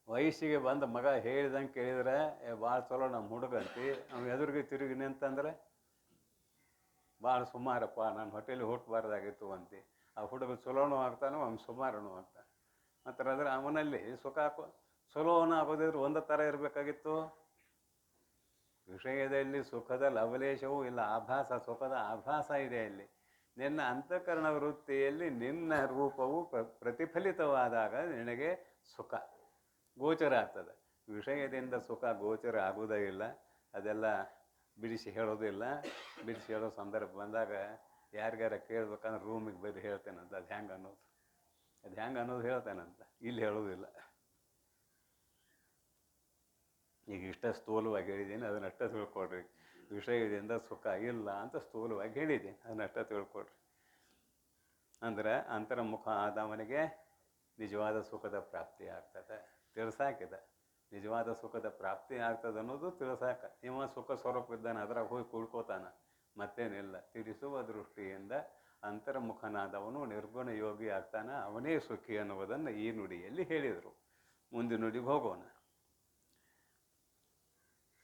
ವಯಸ್ಸಿಗೆ ಬಂದ ಮಗ ಹೇಳಿದಂಗೆ ಕೇಳಿದ್ರೆ ಭಾಳ ಚಲೋ ನಮ್ಮ ಹುಡುಗಂತಿ. ಅವ್ನು ಎದುರಿಗೆ ತಿರುಗಿ ನಿಂತಂದ್ರೆ ಭಾಳ ಸುಮಾರಪ್ಪ, ನಾನು ಹೊಟ್ಟೆಲಿ ಹುಟ್ಟಬಾರ್ದಾಗಿತ್ತು ಅಂತಿ. ಆ ಹುಡುಗ ಚಲೋನೂ ಆಗ್ತಾನೋ, ಅವ್ನು ಸುಮಾರನೂ ಆಗ್ತಾನೆ. ಮತ್ತು ಅದರ ಅವನಲ್ಲಿ ಸುಖ ಚಲೋನ ಆಗೋದಿದ್ರೆ ಒಂದೇ ಥರ ಇರಬೇಕಾಗಿತ್ತು. ವಿಷಯದಲ್ಲಿ ಸುಖದ ಲವಲೇಶವೂ ಇಲ್ಲ, ಆಭಾಸ, ಸುಖದ ಆಭಾಸ ಇದೆ ಅಲ್ಲಿ. ನಿನ್ನ ಅಂತಃಕರಣ ವೃತ್ತಿಯಲ್ಲಿ ನಿನ್ನ ರೂಪವು ಪ್ರತಿಫಲಿತವಾದಾಗ ನಿನಗೆ ಸುಖ ಗೋಚರ ಆಗ್ತದೆ. ವಿಷಯದಿಂದ ಸುಖ ಗೋಚರ ಆಗೋದೇ ಇಲ್ಲ. ಅದೆಲ್ಲ ಬಿಡಿಸಿ ಹೇಳೋದಿಲ್ಲ. ಬಿಡಿಸಿ ಹೇಳೋ ಸಂದರ್ಭ ಬಂದಾಗ ಯಾರಿಗಾರ ಕೇಳ್ಬೇಕಂದ್ರೆ ರೂಮಿಗೆ ಬರೀ ಹೇಳ್ತೇನಂತ. ಅದು ಹೆಂಗೆ ಅನ್ನೋದು ಹೇಳ್ತೇನಂತ. ಇಲ್ಲಿ ಹೇಳೋದಿಲ್ಲ. ಈಗ ಇಷ್ಟ ಸ್ಥೂಲವಾಗಿ ಹೇಳಿದ್ದೀನಿ, ಅದನ್ನಷ್ಟ ತಿಳ್ಕೊಡ್ರಿ. ವಿಷಯದಿಂದ ಸುಖ ಇಲ್ಲ ಅಂತ ಸ್ಥೂಲವಾಗಿ ಹೇಳಿದ್ದೀನಿ, ಅದನ್ನಷ್ಟ ತಿಳ್ಕೊಡ್ರಿ. ಅಂದ್ರೆ ಅಂತರ್ಮುಖ ಆದವನಿಗೆ ನಿಜವಾದ ಸುಖದ ಪ್ರಾಪ್ತಿ ಆಗ್ತದೆ. ತಿಳಿಸಾಕಿದೆ ನಿಜವಾದ ಸುಖದ ಪ್ರಾಪ್ತಿ ಆಗ್ತದೆ ಅನ್ನೋದು ತಿಳಿಸಾಕ. ಇವ ಸುಖ ಸ್ವರೂಪ ಇದ್ದಾನೆ, ಅದ್ರಾಗ ಹೋಗಿ ಕುಳ್ಕೋತಾನ, ಮತ್ತೇನಿಲ್ಲ. ತಿಳಿಸುವ ದೃಷ್ಟಿಯಿಂದ ಅಂತರ್ಮುಖನಾದವನು ನಿರ್ಗುಣ ಯೋಗಿ ಆಗ್ತಾನೆ, ಅವನೇ ಸುಖಿ ಅನ್ನುವುದನ್ನು ಈ ನುಡಿಯಲ್ಲಿ ಹೇಳಿದರು. ಮುಂದಿನ ನುಡಿಗೆ ಹೋಗೋಣ.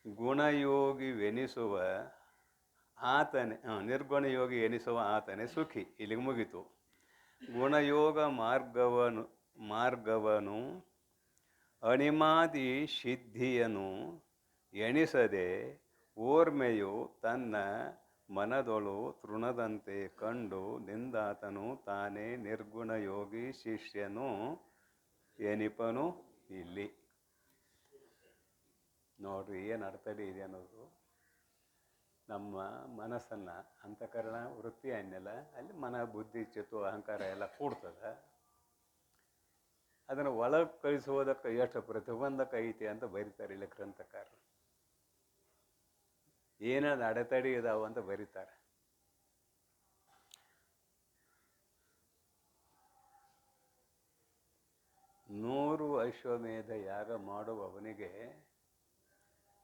ಗುಣಯೋಗಿವೆನಿಸುವ ಆತನೇ ನಿರ್ಗುಣಯೋಗಿ ಎನಿಸುವ ಆತನೇ ಸುಖಿ. ಇಲ್ಲಿಗೆ ಮುಗಿತು. ಗುಣಯೋಗ ಮಾರ್ಗವನು ಅಣಿಮಾದಿ ಸಿದ್ಧಿಯನು ಎಣಿಸದೆ ಓರ್ಮೆಯು ತನ್ನ ಮನದೊಳು ತೃಣದಂತೆ ಕಂಡು ನಿಂದಾತನು ತಾನೇ ನಿರ್ಗುಣಯೋಗಿ ಶಿಷ್ಯನು ಎನಿಪನು ಇಲ್ಲಿ. ನೋಡ್ರಿ ಏನು ಅರ್ಥಡಿ ಇದೆ ಅನ್ನೋದು. ನಮ್ಮ ಮನಸ್ಸನ್ನು ಅಂತಃಕರಣ ವೃತ್ತಿ ಅನ್ನೆಲ್ಲ ಅಲ್ಲಿ ಮನ, ಬುದ್ಧಿ, ಚಿತ್ತು, ಅಹಂಕಾರ ಎಲ್ಲ ಕೂಡ್ತದೆ. ಅದನ್ನು ಒಳಗೆ ಕಳಿಸುವುದಕ್ಕೆ ಎಷ್ಟು ಪ್ರತಿಬಂಧಕ ಐತಿ ಅಂತ ಬರೀತಾರೆ ಇಲ್ಲಿ ಗ್ರಂಥಕಾರರು. ಏನೇನು ಅಡೆತಡೆ ಇದಾವ ಅಂತ ಬರೀತಾರೆ. ನೂರು ಅಶ್ವಮೇಧ ಯಾಗ ಮಾಡುವವನಿಗೆ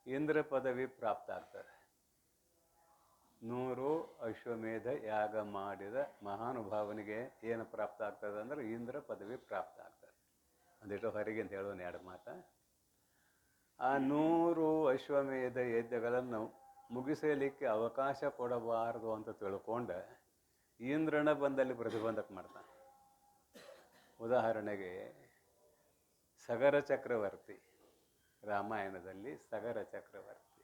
ಇಂದ್ರ ಪದವಿ ಪ್ರಾಪ್ತ ಆಗ್ತದೆ. 100 ಅಶ್ವಮೇಧ ಯಾಗ ಮಾಡಿದ ಮಹಾನುಭಾವನಿಗೆ ಏನು ಪ್ರಾಪ್ತ ಆಗ್ತದೆ ಅಂದರೆ ಇಂದ್ರ ಪದವಿ ಪ್ರಾಪ್ತ ಆಗ್ತದೆ. ಒಂದಿಟ್ಟು ಹೊರಗೆ ಅಂತ ಹೇಳೋಣ ಎರಡು ಮಾತು. ಆ 100 ಅಶ್ವಮೇಧ ಯಜ್ಞಗಳನ್ನು ಮುಗಿಸಲಿಕ್ಕೆ ಅವಕಾಶ ಕೊಡಬಾರದು ಅಂತ ತಿಳ್ಕೊಂಡು ಇಂದ್ರನ ಬಂದಲ್ಲಿ ಪ್ರತಿಬಂಧಕ ಮಾಡ್ತಾನೆ. ಉದಾಹರಣೆಗೆ ಸಗರ ಚಕ್ರವರ್ತಿ, ರಾಮಾಯಣದಲ್ಲಿ ಸಗರ ಚಕ್ರವರ್ತಿ,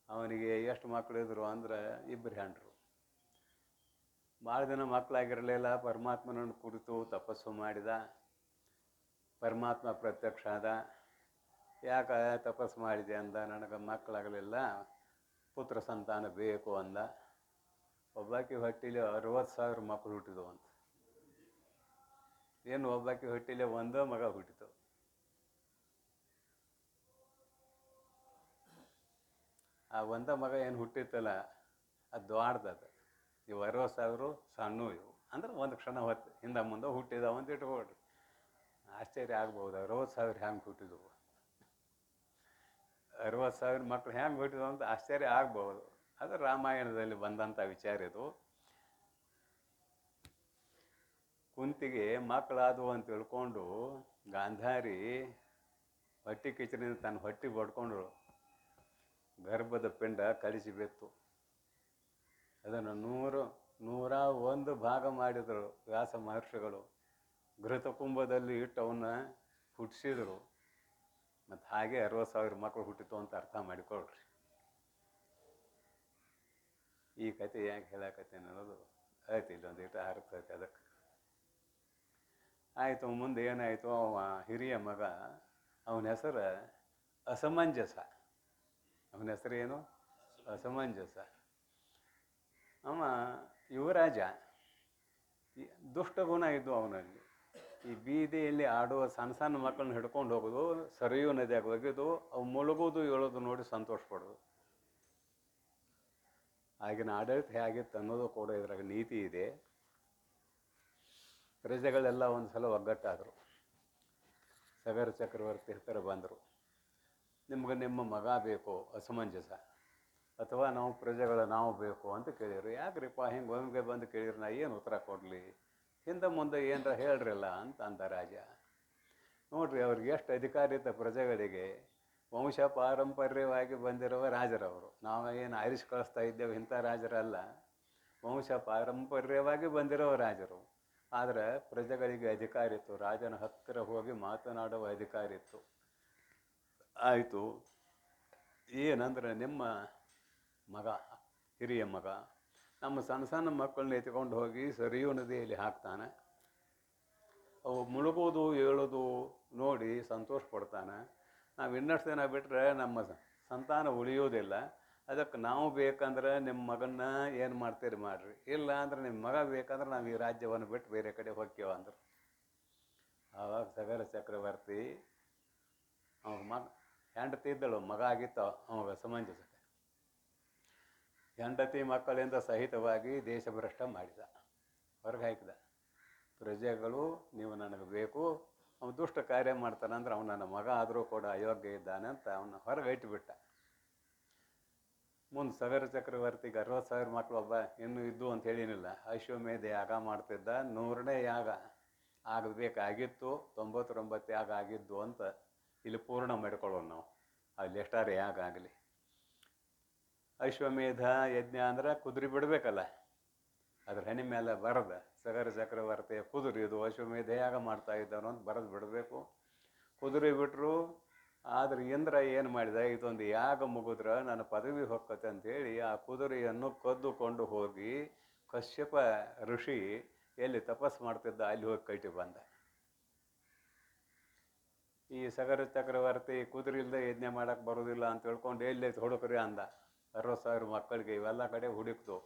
ಅವನಿಗೆ ಎಷ್ಟು ಮಕ್ಕಳಿದ್ರು ಅಂದ್ರೆ 2 ಹೆಂಡರು. ಭಾಳ ದಿನ ಮಕ್ಕಳಾಗಿರಲಿಲ್ಲ. ಪರಮಾತ್ಮನನ್ನು ಕುರಿತು ತಪಸ್ಸು ಮಾಡಿದ. ಪರಮಾತ್ಮ ಪ್ರತ್ಯಕ್ಷ ಆದ. ಯಾಕೆ ತಪಸ್ಸು ಮಾಡಿದೆ ಅಂದ, ನನಗೆ ಮಕ್ಕಳಾಗಲಿಲ್ಲ, ಪುತ್ರ ಸಂತಾನ ಬೇಕು ಅಂದ. ಒಬ್ಬಾಕಿ ಹೊಟ್ಟಿಲಿ 60,000 ಮಕ್ಕಳು ಹುಟ್ಟಿದವು ಅಂತ. ಏನು ಒಬ್ಬಾಕಿ ಹೊಟ್ಟಿಲೆ ಒಂದೇ ಮಗ ಹುಟ್ಟಿತು. ಆ ಒಂದ ಮಗ ಏನು ಹುಟ್ಟಿತ್ತಲ್ಲ ಅದು ದೊಡ್ಡದು. ಇವು 60,000 ಸಣ್ಣ ಇವು ಅಂದ್ರೆ ಒಂದು ಕ್ಷಣ ಹೊತ್ತು ಹಿಂದೆ ಮುಂದೆ ಹುಟ್ಟಿದಾವ ಅಂತ ಇಟ್ಕೊಳ್ರಿ. ಆಶ್ಚರ್ಯ ಆಗ್ಬೋದು, 60,000 ಹ್ಯಾಂಗೆ ಹುಟ್ಟಿದವು, 60,000 ಮಕ್ಳು ಹ್ಯಾಂಗೆ ಹುಟ್ಟಿದವು ಅಂತ ಆಶ್ಚರ್ಯ ಆಗ್ಬೋದು. ಅದು ರಾಮಾಯಣದಲ್ಲಿ ಬಂದಂಥ ವಿಚಾರ ಇದು. ಕುಂತಿಗೆ ಮಕ್ಕಳಾದವು ಅಂತ ತಿಳ್ಕೊಂಡು ಗಾಂಧಾರಿ ಹೊಟ್ಟೆ ಕಿಚ್ಚರಿಂದ ತನ್ನ ಹೊಟ್ಟೆ ಬಡ್ಕೊಂಡ್ರು. ಗರ್ಭದ ಪಿಂಡ ಕಳಿಸಿ ಬಿತ್ತು. ಅದನ್ನು 101 ಭಾಗ ಮಾಡಿದರು ವ್ಯಾಸ ಮಹರ್ಷಿಗಳು. ಘೃತಕುಂಭದಲ್ಲಿ ಇಟ್ಟು ಅವನ್ನ ಹುಟ್ಟಿಸಿದರು. ಮತ್ತು ಹಾಗೆ 60,000 ಮಕ್ಕಳು ಹುಟ್ಟಿತು ಅಂತ ಅರ್ಥ ಮಾಡಿಕೊಳ್ರಿ. ಈ ಕತೆ ಯಾಕೆ ಹೇಳಕತ್ತೇನೆ ಅನ್ನೋದು ಆಯ್ತು, ಇಲ್ಲೊಂದಿಟ್ಟು ಅರ್ಥೈತೆ ಅದಕ್ಕೆ. ಆಯಿತು, ಮುಂದೆ ಏನಾಯಿತು, ಅವ ಹಿರಿಯ ಮಗ, ಅವನ ಹೆಸರು ಅಸಮಂಜಸ. ಅವನ ಹೆಸರು ಏನು? ಅಸಮಂಜಸ. ಅವ ಯುವರಾಜ. ದುಷ್ಟ ಗುಣ ಇದ್ದು ಅವನಲ್ಲಿ. ಈ ಬೀದಿಯಲ್ಲಿ ಆಡುವ ಸಣ್ಣ ಸಣ್ಣ ಮಕ್ಕಳನ್ನ ಹಿಡ್ಕೊಂಡು ಹೋಗೋದು, ಸರಿಯೂ ನದಿಯಾಗಿ ಒಗೆದು ಅವು ಮುಳುಗೋದು ಏಳೋದು ನೋಡಿ ಸಂತೋಷ ಪಡೋದು. ಆಗಿನ ಆಡಳಿತ ಹೇಗಿತ್ತು ಅನ್ನೋದು ಕೂಡ ಇದ್ರಾಗ ನೀತಿ ಇದೆ. ಪ್ರಜೆಗಳೆಲ್ಲ ಒಂದು ಸಲ ಒಗ್ಗಟ್ಟಾದರು. ಸಗರ ಚಕ್ರವರ್ತಿ ಹತ್ತಿರ ಬಂದರು. ನಿಮ್ಗೆ ನಿಮ್ಮ ಮಗ ಬೇಕು ಅಸಮಂಜಸ, ಅಥವಾ ನಾವು ಪ್ರಜೆಗಳು ನಾವು ಬೇಕು ಅಂತ ಕೇಳಿದ್ರು. ಯಾಕ್ರಿಪ್ಪ ಹಿಂಗೆ ಒಮ್ಮೆಗೆ ಬಂದು ಕೇಳಿದ್ರು, ನಾ ಏನು ಉತ್ತರ ಕೊಡಲಿ, ಹಿಂದೆ ಮುಂದೆ ಏನರ ಹೇಳ್ರಲ್ಲ ಅಂತ ಅಂದ ರಾಜ. ನೋಡ್ರಿ, ಅವ್ರಿಗೆ ಎಷ್ಟು ಅಧಿಕಾರ ಇತ್ತು ಪ್ರಜೆಗಳಿಗೆ. ವಂಶ ಪಾರಂಪರ್ಯವಾಗಿ ಬಂದಿರುವ ರಾಜರವರು. ನಾವೇನು ಆರಿಸಿ ಕಳಿಸ್ತಾ ಇದ್ದೇವೆ ಇಂಥ ರಾಜರಲ್ಲ, ವಂಶ ಪಾರಂಪರ್ಯವಾಗಿ ಬಂದಿರೋ ರಾಜರು. ಆದರೆ ಪ್ರಜೆಗಳಿಗೆ ಅಧಿಕಾರ ಇತ್ತು, ರಾಜನ ಹತ್ತಿರ ಹೋಗಿ ಮಾತನಾಡುವ ಅಧಿಕಾರ ಇತ್ತು. ಆಯಿತು, ಏನಂದ್ರೆ ನಿಮ್ಮ ಮಗ, ಹಿರಿಯ ಮಗ, ನಮ್ಮ ಸಣ್ಣ ಸಣ್ಣ ಮಕ್ಕಳನ್ನ ಎತ್ಕೊಂಡು ಹೋಗಿ ಸರಿಯೂ ನದಿಯಲ್ಲಿ ಹಾಕ್ತಾನೆ. ಅವು ಮುಳುಗೋದು ಏಳೋದು ನೋಡಿ ಸಂತೋಷ ಪಡ್ತಾನೆ. ನಾವು ಇನ್ನಷ್ಟು ದಿನ ಬಿಟ್ಟರೆ ನಮ್ಮ ಸಂತಾನ ಉಳಿಯೋದಿಲ್ಲ. ಅದಕ್ಕೆ ನಾವು ಬೇಕಂದ್ರೆ ನಿಮ್ಮ ಮಗನ್ನ ಏನು ಮಾಡ್ತೀರಿ ಮಾಡಿರಿ, ಇಲ್ಲ ಅಂದ್ರೆ ನಿಮ್ಮ ಮಗ ಬೇಕಂದ್ರೆ ನಾವು ಈ ರಾಜ್ಯವನ್ನು ಬಿಟ್ಟು ಬೇರೆ ಕಡೆ ಹೋಗ್ತೇವ ಅಂದರು. ಆವಾಗ ಸಗರ ಚಕ್ರವರ್ತಿ ಅವಾಗ ಹೆಂಡತಿ ಇದ್ದಳು, ಮಗ ಆಗಿತ್ತು ಅವಾಗ ಸಮಂಜಸಕ್ಕೆ. ಹೆಂಡತಿ ಮಕ್ಕಳಿಂದ ಸಹಿತವಾಗಿ ದೇಶಭ್ರಷ್ಟ ಮಾಡಿದ, ಹೊರಗೆ ಹಾಕಿದ. ಪ್ರಜೆಗಳು ನೀವು ನನಗೆ ಬೇಕು, ಅವನು ದುಷ್ಟ ಕಾರ್ಯ ಮಾಡ್ತಾನಂದ್ರೆ ಅವನು ನನ್ನ ಮಗ ಆದರೂ ಕೂಡ ಅಯೋಗ್ಯ ಇದ್ದಾನೆ ಅಂತ ಅವನ್ನ ಹೊರಗೆ ಇಟ್ಟುಬಿಟ್ಟ. ಮುಂದೆ ಸಗರ ಚಕ್ರವರ್ತಿಗೆ 60,000 ಮಕ್ಕಳು ಒಬ್ಬ ಇನ್ನೂ ಇದ್ದು ಅಂತ ಹೇಳಿನಿಲ್ಲ. ಅಶ್ವಮೇಧ ಯಾಗ ಮಾಡ್ತಿದ್ದ. 100ನೇ ಯಾಗ ಆಗಬೇಕಾಗಿತ್ತು, 99 ಯಾಗ ಆಗಿದ್ದು ಅಂತ ಇಲ್ಲಿ ಪೂರ್ಣ ಮಾಡ್ಕೊಳ್ಳೋಣ ನಾವು. ಅಲ್ಲಿ ಎಷ್ಟಾರು ಯಾಗ ಆಗಲಿ. ಅಶ್ವಮೇಧ ಯಜ್ಞ ಅಂದ್ರೆ ಕುದುರೆ ಬಿಡಬೇಕಲ್ಲ, ಅದ್ರ ಹೆಣ್ಣೆ ಮೇಲೆ ಬರದ ಸಗರ ಚಕ್ರವರ್ತಿಯ ಕುದುರೆ ಇದು ಅಶ್ವಮೇಧ ಯಾಗ ಮಾಡ್ತಾ ಇದ್ದಾನು ಅಂತ ಬರೆದು ಬಿಡಬೇಕು. ಕುದುರೆ ಬಿಟ್ಟರು. ಆದರೆ ಇಂದ್ರ ಏನು ಮಾಡಿದ, ಇದೊಂದು ಯಾಗ ಮುಗಿದ್ರೆ ನನ್ನ ಪದವಿ ಹೊಕ್ಕತೆ ಅಂತೇಳಿ ಆ ಕುದುರೆಯನ್ನು ಕದ್ದುಕೊಂಡು ಹೋಗಿ ಕಶ್ಯಪ ಋಷಿ ಎಲ್ಲಿ ತಪಸ್ಸು ಮಾಡ್ತಿದ್ದ ಅಲ್ಲಿ ಹೋಗಿ ಕಟ್ಟಿ ಬಂದ. ಈ ಸಗರ ಚಕ್ರವರ್ತಿ ಕುದುರೆ ಇಲ್ಲದೆ ಯಜ್ಞ ಮಾಡೋಕ್ಕೆ ಬರೋದಿಲ್ಲ ಅಂತ ಹೇಳ್ಕೊಂಡು ಎಲ್ಲಿ ಹುಡುಕ್ರಿ ಅಂದ. 60,000 ಮಕ್ಕಳಿಗೆ ಇವೆಲ್ಲ ಕಡೆ ಹುಡುಕ್ತು,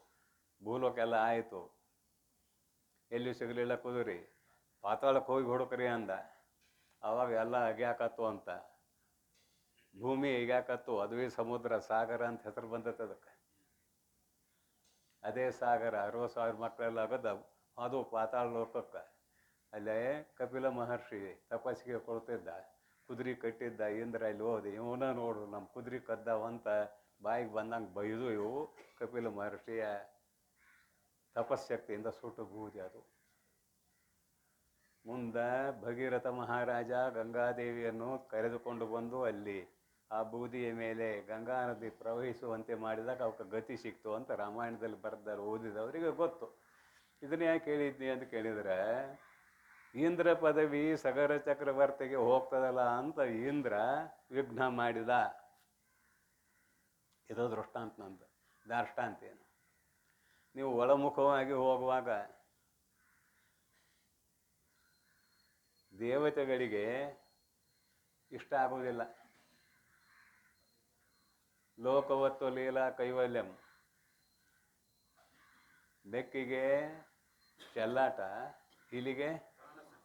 ಭೂಲೋಕೆಲ್ಲ ಆಯಿತು, ಎಲ್ಲಿ ಸಿಗಲಿಲ್ಲ ಕುದುರೆ. ಪಾತಾಳಕ್ಕೆ ಹೋಗಿ ಹುಡುಕ್ರಿ ಅಂದ. ಆವಾಗ ಎಲ್ಲ ಅಗ್ಯಾಕತ್ತು ಅಂತ, ಭೂಮಿ ಈಗಾಕತ್ತು, ಅದುವೇ ಸಮುದ್ರ, ಸಾಗರ ಅಂತ ಹೆಸರು ಬಂದೈತೆ ಅದಕ್ಕೆ. ಅದೇ ಸಾಗರ 60,000 ಮಕ್ಕಳೆಲ್ಲ ಆಗದ ಅದು ಪಾತಾಳ ಲೋಕಕ್ಕೆ. ಅಲ್ಲೇ ಕಪಿಲ ಮಹರ್ಷಿ ತಪಸ್ಸಿಗೆ ಕೊಡ್ತಿದ್ದ, ಕುದುರೆ ಕಟ್ಟಿದ್ದ. ಇಂದ್ರ ಅಲ್ಲಿ ಹೋದೆ, ಇವನ ನೋಡು ನಮ್ಮ ಕುದುರೆ ಕದ್ದಾವಂತ ಬಾಯಿಗೆ ಬಂದಂಗೆ ಬೈದು ಇವು ಕಪಿಲ ಮಹರ್ಷಿಯ ತಪಸ್ಶಕ್ತಿಯಿಂದ ಸುಟ್ಟು ಬೂದಿ ಅದು. ಮುಂದೆ ಭಗೀರಥ ಮಹಾರಾಜ ಗಂಗಾದೇವಿಯನ್ನು ಕರೆದುಕೊಂಡು ಬಂದು ಅಲ್ಲಿ ಆ ಬೂದಿಯ ಮೇಲೆ ಗಂಗಾ ನದಿ ಪ್ರವಹಿಸುವಂತೆ ಮಾಡಿದಾಗ ಅವಕ್ಕೆ ಗತಿ ಸಿಕ್ತು ಅಂತ ರಾಮಾಯಣದಲ್ಲಿ ಬರೆದಾರೆ, ಓದಿದವರಿಗೆ ಗೊತ್ತು. ಇದನ್ನ ಯಾಕೆ ಹೇಳಿದ್ನಿ ಅಂತ ಕೇಳಿದರೆ, ಇಂದ್ರ ಪದವಿ ಸಗರ ಚಕ್ರವರ್ತಿಗೆ ಹೋಗ್ತದಲ್ಲ ಅಂತ ಇಂದ್ರ ವಿಘ್ನ ಮಾಡಿದ. ಇದು ದೃಷ್ಟಾಂತ ನಂದು, ದಾರ್ಷ್ಟಾಂತ ಏನು. ನೀವು ಒಳಮುಖವಾಗಿ ಹೋಗುವಾಗ ದೇವತೆಗಳಿಗೆ ಇಷ್ಟ ಆಗುವುದಿಲ್ಲ. ಲೋಕವತ್ತು ಲೀಲಾ ಕೈವಲ್ಯಂ, ಬೆಕ್ಕಿಗೆ ಚೆಲ್ಲಾಟ, ಇಲಿಗೆ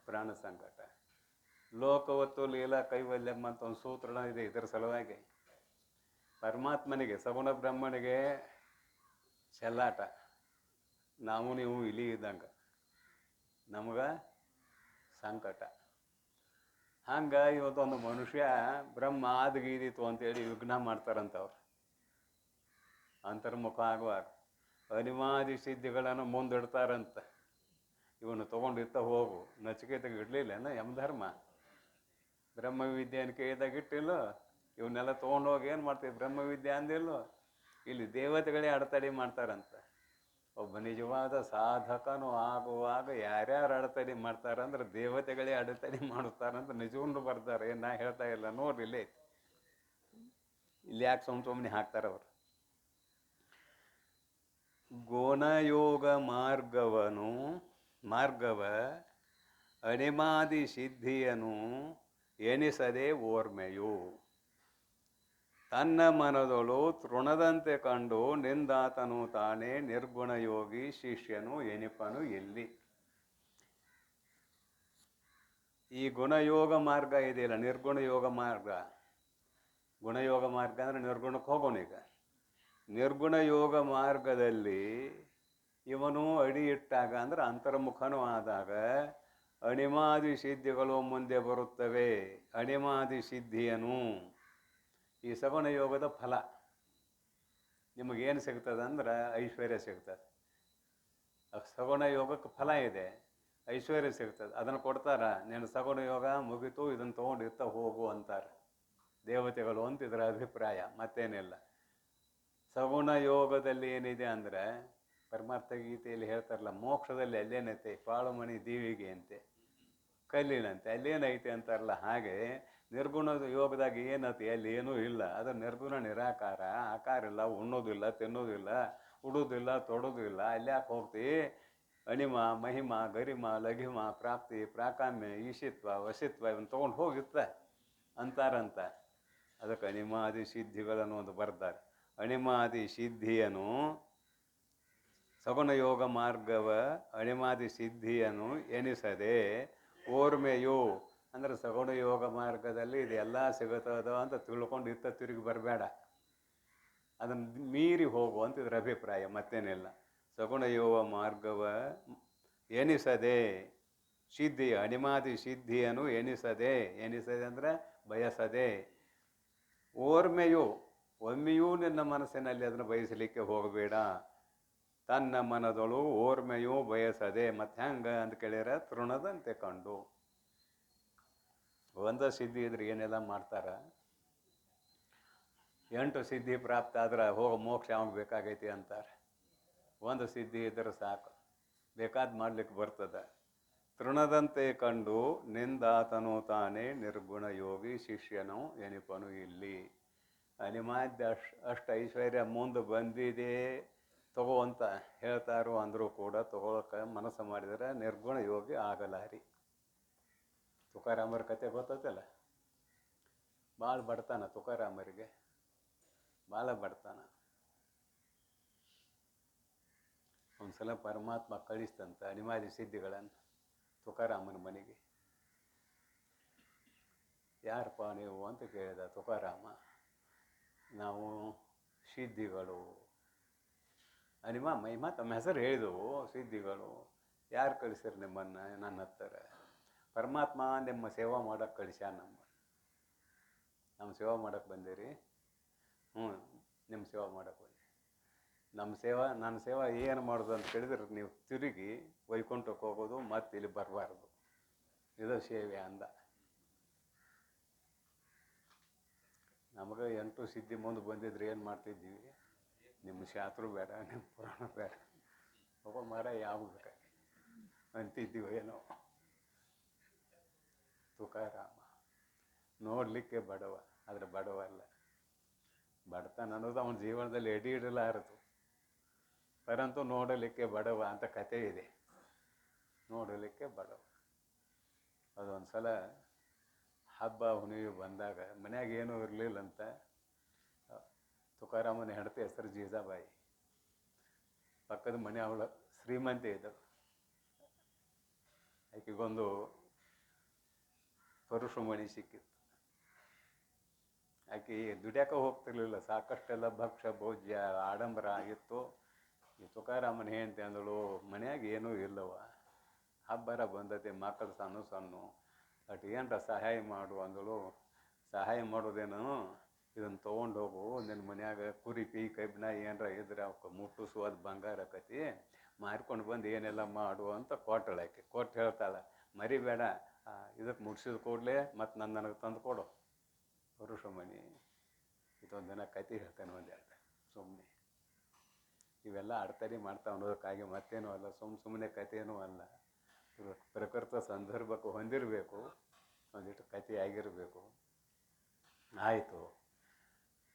ಪ್ರಾಣ ಸಂಕಟ. ಲೋಕವತ್ತು ಲೀಲಾ ಕೈವಲ್ಯಂ ಅಂತ ಒಂದು ಸೂತ್ರಣ ಇದೆ ಇದರ ಸಲುವಾಗಿ. ಪರಮಾತ್ಮನಿಗೆ ಸಗುಣ ಬ್ರಹ್ಮನಿಗೆ ಚೆಲ್ಲಾಟ, ನಾವು ನೀವು ಇಲಿ ಇದ್ದಂಗೆ, ನಮ್ಗೆ ಸಂಕಟ. ಹಂಗೆ ಇವತ್ತೊಂದು ಮನುಷ್ಯ ಬ್ರಹ್ಮ ಆದಗೀದಿತ್ತು ಅಂತೇಳಿ ವಿಘ್ನ ಮಾಡ್ತಾರಂತವ್ರು. ಅಂತರ್ಮುಖ ಆಗುವಾಗ ಅನಿಮಾದಿ ಸಿದ್ಧಿಗಳನ್ನು ಮುಂದಿಡ್ತಾರಂತ. ಇವನು ತೊಗೊಂಡಿರ್ತ ಹೋಗು, ನಚಿಕೇತಗೆ ಇಡಲಿಲ್ಲ ಯಮಧರ್ಮ, ಬ್ರಹ್ಮವಿದ್ಯೆಯನ್ನು ಕೈದಾಗ ಇಟ್ಟಿಲ್ಲ, ಇವನ್ನೆಲ್ಲ ತೊಗೊಂಡೋಗಿ ಏನು ಮಾಡ್ತೀವಿ, ಬ್ರಹ್ಮವಿದ್ಯೆ ಅಂದಿಲ್ಲ. ಇಲ್ಲಿ ದೇವತೆಗಳೇ ಅಡೆತಡೆ ಮಾಡ್ತಾರಂತ. ಒಬ್ಬ ನಿಜವಾದ ಸಾಧಕನು ಆಗುವಾಗ ಯಾರ್ಯಾರು ಅಡೆತಡೆ ಮಾಡ್ತಾರಂದ್ರೆ ದೇವತೆಗಳೇ ಅಡೆತಡೆ ಮಾಡುತ್ತಾರಂತ ನಿಜವನ್ನು ಬರ್ತಾರೆ. ಏನು ನಾ ಹೇಳ್ತಾ ಇಲ್ಲ, ನೋಡ್ರಿ ಇಲ್ಲಿ ಯಾಕೆ ಸುಮ್ಮನೆ ಹಾಕ್ತಾರವ್ರು. ಗುಣಯೋಗ ಮಾರ್ಗವ ಅಣಿಮಾದಿ ಸಿದ್ಧಿಯನು ಎನಿಸದೆ ಓರ್ಮೆಯು, ತನ್ನ ಮನದೊಳು ತೃಣದಂತೆ ಕಂಡು ನಿಂದಾತನು ತಾನೇ ನಿರ್ಗುಣ ಯೋಗಿ ಶಿಷ್ಯನು ಎನಿಪನು ಎಲ್ಲಿ. ಈ ಗುಣಯೋಗ ಮಾರ್ಗ ಇದೆಯಲ್ಲ, ನಿರ್ಗುಣ ಯೋಗ ಮಾರ್ಗ. ಗುಣಯೋಗ ಮಾರ್ಗ ಅಂದರೆ ನಿರ್ಗುಣಕ್ಕೆ ಹೋಗೋನೀಗ. ನಿರ್ಗುಣ ಯೋಗ ಮಾರ್ಗದಲ್ಲಿ ಇವನು ಅಡಿ ಇಟ್ಟಾಗ ಅಂದ್ರೆ ಅಂತರ್ಮುಖನೂ ಆದಾಗ ಅಣಿಮಾದಿ ಸಿದ್ಧಿಗಳು ಮುಂದೆ ಬರುತ್ತವೆ. ಅಣಿಮಾದಿ ಸಿದ್ಧಿಯನು ಈ ಸಗುಣ ಯೋಗದ ಫಲ ನಿಮಗೇನು ಸಿಗ್ತದೆ ಅಂದ್ರೆ ಐಶ್ವರ್ಯ ಸಿಗ್ತದೆ. ಸಗುಣ ಯೋಗಕ್ಕೆ ಫಲ ಇದೆ, ಐಶ್ವರ್ಯ ಸಿಗ್ತದೆ. ಅದನ್ನು ಕೊಡ್ತಾರ, ನೀನು ಸಗುಣ ಯೋಗ ಮುಗಿತು, ಇದನ್ನು ತೊಗೊಂಡು ಇರ್ತಾ ಹೋಗು ಅಂತಾರೆ ದೇವತೆಗಳು ಅಂತ ಇದರ ಅಭಿಪ್ರಾಯ, ಮತ್ತೇನಿಲ್ಲ. ಸಗುಣ ಯೋಗದಲ್ಲಿ ಏನಿದೆ ಅಂದರೆ ಪರಮಾರ್ಥ ಗೀತೆಯಲ್ಲಿ ಹೇಳ್ತಾರಲ್ಲ, ಮೋಕ್ಷದಲ್ಲಿ ಅಲ್ಲೇನೈತೆ ಪಾಳುಮಣಿ ದೀವಿಗೆ ಅಂತೆ ಕಲ್ಲಿನಂತೆ, ಅಲ್ಲೇನೈತೆ ಅಂತಾರಲ್ಲ. ಹಾಗೆ ನಿರ್ಗುಣ ಯೋಗದಾಗ ಏನೈತಿ, ಅಲ್ಲಿ ಏನೂ ಇಲ್ಲ. ಅದು ನಿರ್ಗುಣ ನಿರಾಕಾರ, ಆಕಾರ ಇಲ್ಲ, ಉಣ್ಣೋದಿಲ್ಲ, ತಿನ್ನೋದಿಲ್ಲ, ಉಡೋದಿಲ್ಲ, ತೊಡೋದಿಲ್ಲ. ಅಲ್ಲಿ ಯಾಕೆ ಹೋಗ್ತಿ? ಅಣಿಮ ಮಹಿಮ ಗರಿಮ ಲಘಿಮ ಪ್ರಾಪ್ತಿ ಪ್ರಾಕಾಮ್ಯ ಈಶಿತ್ವ ವಶಿತ್ವ ಇವನ್ನ ತೊಗೊಂಡು ಹೋಗಿತ್ತ ಅಂತಾರಂತ. ಅದಕ್ಕೆ ಅಣಿಮಾದಿ ಸಿದ್ಧಿಗಳನ್ನು ಒಂದು ಬರ್ತಾರೆ. ಅಣಿಮಾದಿ ಸಿದ್ಧಿಯನು ಸಗುಣ ಯೋಗ ಮಾರ್ಗವ ಅಣಿಮಾದಿ ಸಿದ್ಧಿಯನ್ನು ಎನಿಸದೆ ಓರ್ಮೆಯು ಅಂದರೆ ಸಗುಣ ಯೋಗ ಮಾರ್ಗದಲ್ಲಿ ಇದೆಲ್ಲ ಸಿಗುತ್ತದ ಅಂತ ತಿಳ್ಕೊಂಡು ಇತ್ತ ತಿರುಗಿ ಬರಬೇಡ, ಅದನ್ನು ಮೀರಿ ಹೋಗು ಅಂತ ಇದ್ರ ಅಭಿಪ್ರಾಯ, ಮತ್ತೇನಿಲ್ಲ. ಸಗುಣ ಯೋಗ ಮಾರ್ಗವ ಎನಿಸದೆ ಸಿದ್ಧಿ ಅಣಿಮಾದಿ ಸಿದ್ಧಿಯನ್ನು ಎನಿಸದೆ ಅಂದರೆ ಬಯಸದೆ, ಓರ್ಮೆಯು ಒಮ್ಮೆಯೂ ನಿನ್ನ ಮನಸ್ಸಿನಲ್ಲಿ ಅದನ್ನು ಬಯಸಲಿಕ್ಕೆ ಹೋಗಬೇಡ. ತನ್ನ ಮನದೊಳು ಓರ್ಮೆಯೂ ಬಯಸದೆ, ಮತ್ತೆ ಹೆಂಗೆ ಅಂತ ಕೇಳಿದ್ರೆ ತೃಣದಂತೆ ಕಂಡು. ಒಂದು ಸಿದ್ಧಿ ಇದ್ರೆ ಏನೆಲ್ಲ ಮಾಡ್ತಾರ. 8 ಸಿದ್ಧಿ ಪ್ರಾಪ್ತ ಆದ್ರೆ ಹೋಗೋ ಮೋಕ್ಷ ಯಾವಾಗ ಬೇಕಾಗೈತಿ ಅಂತಾರೆ. ಒಂದು ಸಿದ್ಧಿ ಇದ್ರೆ ಸಾಕು, ಬೇಕಾದ ಮಾಡ್ಲಿಕ್ಕೆ ಬರ್ತದೆ. ತೃಣದಂತೆ ಕಂಡು ನಿಂದಾತನು ತಾನೇ ನಿರ್ಗುಣ ಯೋಗಿ ಶಿಷ್ಯನು ಎನಿಪನು ಇಲ್ಲಿ. ಅನಿಮಾದ್ಯ ಅಷ್ಟು ಐಶ್ವರ್ಯ ಮುಂದೆ ಬಂದಿದೆ ತಗೋ ಅಂತ ಹೇಳ್ತಾರೋ ಅಂದರೂ ಕೂಡ ತಗೊಳಕ್ಕೆ ಮನಸ್ಸು ಮಾಡಿದರೆ ನಿರ್ಗುಣ ಯೋಗಿ ಆಗಲಾರಿ. ತುಕಾರಾಮರ ಕತೆ ಗೊತ್ತಲ್ಲ, ಭಾಳ ಬಡತಾನ ತುಕಾರಾಮರಿಗೆ, ಭಾಳ ಬಡತಾನ. ಒಂದು ಸಲ ಪರಮಾತ್ಮ ಕಳಿಸ್ತಂತ ಅನಿಮಾದಿ ಸಿದ್ಧಿಗಳನ್ನು ತುಕಾರಾಮನ ಮನೆಗೆ. ಯಾರಪ್ಪ ನೀವು ಅಂತ ಕೇಳಿದ ತುಕಾರಾಮ. ನಾವು ಸಿದ್ಧಿಗಳು. ಮಹಿಮಾ ತಮ್ಮ ಹೆಸರು ಹೇಳಿದವು, ಸಿದ್ಧಿಗಳು. ಯಾರು ಕಳಿಸ್ಯಾರ ನಿಮ್ಮನ್ನು ನನ್ನ ಹತ್ತಿರ? ಪರಮಾತ್ಮ ನಿಮ್ಮ ಸೇವಾ ಮಾಡೋಕ್ಕೆ ಕಳಿಸ್ಯಾನ. ನಮ್ಮ ಸೇವಾ ಮಾಡೋಕ್ಕೆ ಬಂದಿರಿ? ನಿಮ್ಮ ಸೇವಾ ಮಾಡೋಕ್ಕೆ ಬಂದಿ. ನನ್ನ ಸೇವಾ ಏನು ಮಾಡೋದು ಅಂತ ಕೇಳಿದ್ರೆ ನೀವು ತಿರುಗಿ ವೈಕುಂಠಕ್ಕೆ ಹೋಗೋದು, ಮತ್ತೆ ಇಲ್ಲಿ ಬರಬಾರ್ದು. ಇದು ಸೇವೆ ಅಂದ. ನಮಗೆ 8 ಸಿದ್ಧಿ ಮುಂದೆ ಬಂದಿದ್ರೆ ಏನು ಮಾಡ್ತಿದ್ದೀವಿ? ನಿಮ್ಮ ಶಾಸ್ತ್ರ ಬೇಡ, ನಿಮ್ಮ ಪುರಾಣ ಬೇಡ, ಒಬ್ಬ ಮರ ಯಾವ ಬೇಡ ಅಂತಿದ್ದೀವಿ ಏನೋ. ತುಕಾರಾಮ ನೋಡಲಿಕ್ಕೆ ಬಡವ, ಆದರೆ ಬಡವ ಅಲ್ಲ. ಬಡತನ ಅನ್ನೋದು ಅವನ ಜೀವನದಲ್ಲಿ ಎಡಿ ಇಡಲಾರದು, ಪರಂತು ನೋಡಲಿಕ್ಕೆ ಬಡವ ಅಂತ ಕತೆ ಇದೆ. ನೋಡಲಿಕ್ಕೆ ಬಡವ. ಅದೊಂದು ಸಲ ಹಬ್ಬ ಹುಣ್ಣಿಮೆ ಬಂದಾಗ ಮನ್ಯಾಗ ಏನೂ ಇರಲಿಲ್ಲಂತ. ತುಕಾರಾಮನ ಹೆಂಡತಿ ಹೆಸರು ಜೀಜಾಬಾಯಿ. ಪಕ್ಕದ ಮನೆ ಅವಳ ಶ್ರೀಮಂತಿ ಇದ್ದಳು. ಆಕೆಗೊಂದು ಪರುಷಮಣಿ ಸಿಕ್ಕಿತ್ತು. ಆಕೆ ದುಡ್ಯಾಕ ಹೋಗ್ತಿರ್ಲಿಲ್ಲ, ಸಾಕಷ್ಟೆಲ್ಲ ಭಕ್ಷ್ಯ ಭೋಜ್ಯ ಆಡಂಬರ ಆಗಿತ್ತು. ಈ ತುಕಾರಾಮನ ಹೆಂಡತಿ ಅಂದಳು, ಮನ್ಯಾಗ ಏನೂ ಇಲ್ಲವ, ಹಬ್ಬರ ಬಂದೈತಿ, ಮಕ್ಕಳು ಸಣ್ಣ ಸಣ್ಣ, ಅಟ್ ಏನರ ಸಹಾಯ ಮಾಡು ಅಂದಳು. ಸಹಾಯ ಮಾಡೋದೇನು, ಇದನ್ನು ತೊಗೊಂಡು ಹೋಗು, ನಿನ್ನ ಮನ್ಯಾಗ ಕುರಿ ಪೀ ಕಬ್ಬಿಣ ಏನರ ಇದ್ರೆ ಅವಕ್ಕೆ ಮುಟ್ಟಿಸು, ಅದು ಬಂಗಾರ ಆಕತಿ, ಮಾರ್ಕೊಂಡು ಬಂದು ಏನೆಲ್ಲ ಮಾಡು ಅಂತ ಕೊಟ್ಟಳು. ಆಕೆ ಕೊಟ್ಟು ಹೇಳ್ತಾಳೆ, ಮರಿಬೇಡ, ಇದಕ್ಕೆ ಮುಟ್ಸಿದ ಕೂಡಲೇ ಮತ್ತು ನನಗೆ ತಂದು ಕೊಡು ಪರುಷಮಣಿ. ಇದೊಂದು ದಿನ ಕತೆ ಹೇಳ್ತಾನೆ ಒಂದೆರಡು ಸುಮ್ಮನೆ. ಇವೆಲ್ಲ ಅಡ್ತಡಿ ಮಾಡ್ತಾ ಅನ್ನೋದಕ್ಕಾಗಿ ಮತ್ತೇನೂ ಅಲ್ಲ, ಸುಮ್ಮನೆ ಕಥೆಯೂ ಅಲ್ಲ. ಪ್ರಕೃತ ಸಂದರ್ಭಕ್ಕೆ ಹೊಂದಿರಬೇಕು, ಒಂದಿಟ್ಟು ಕತೆ ಆಗಿರಬೇಕು. ಆಯಿತು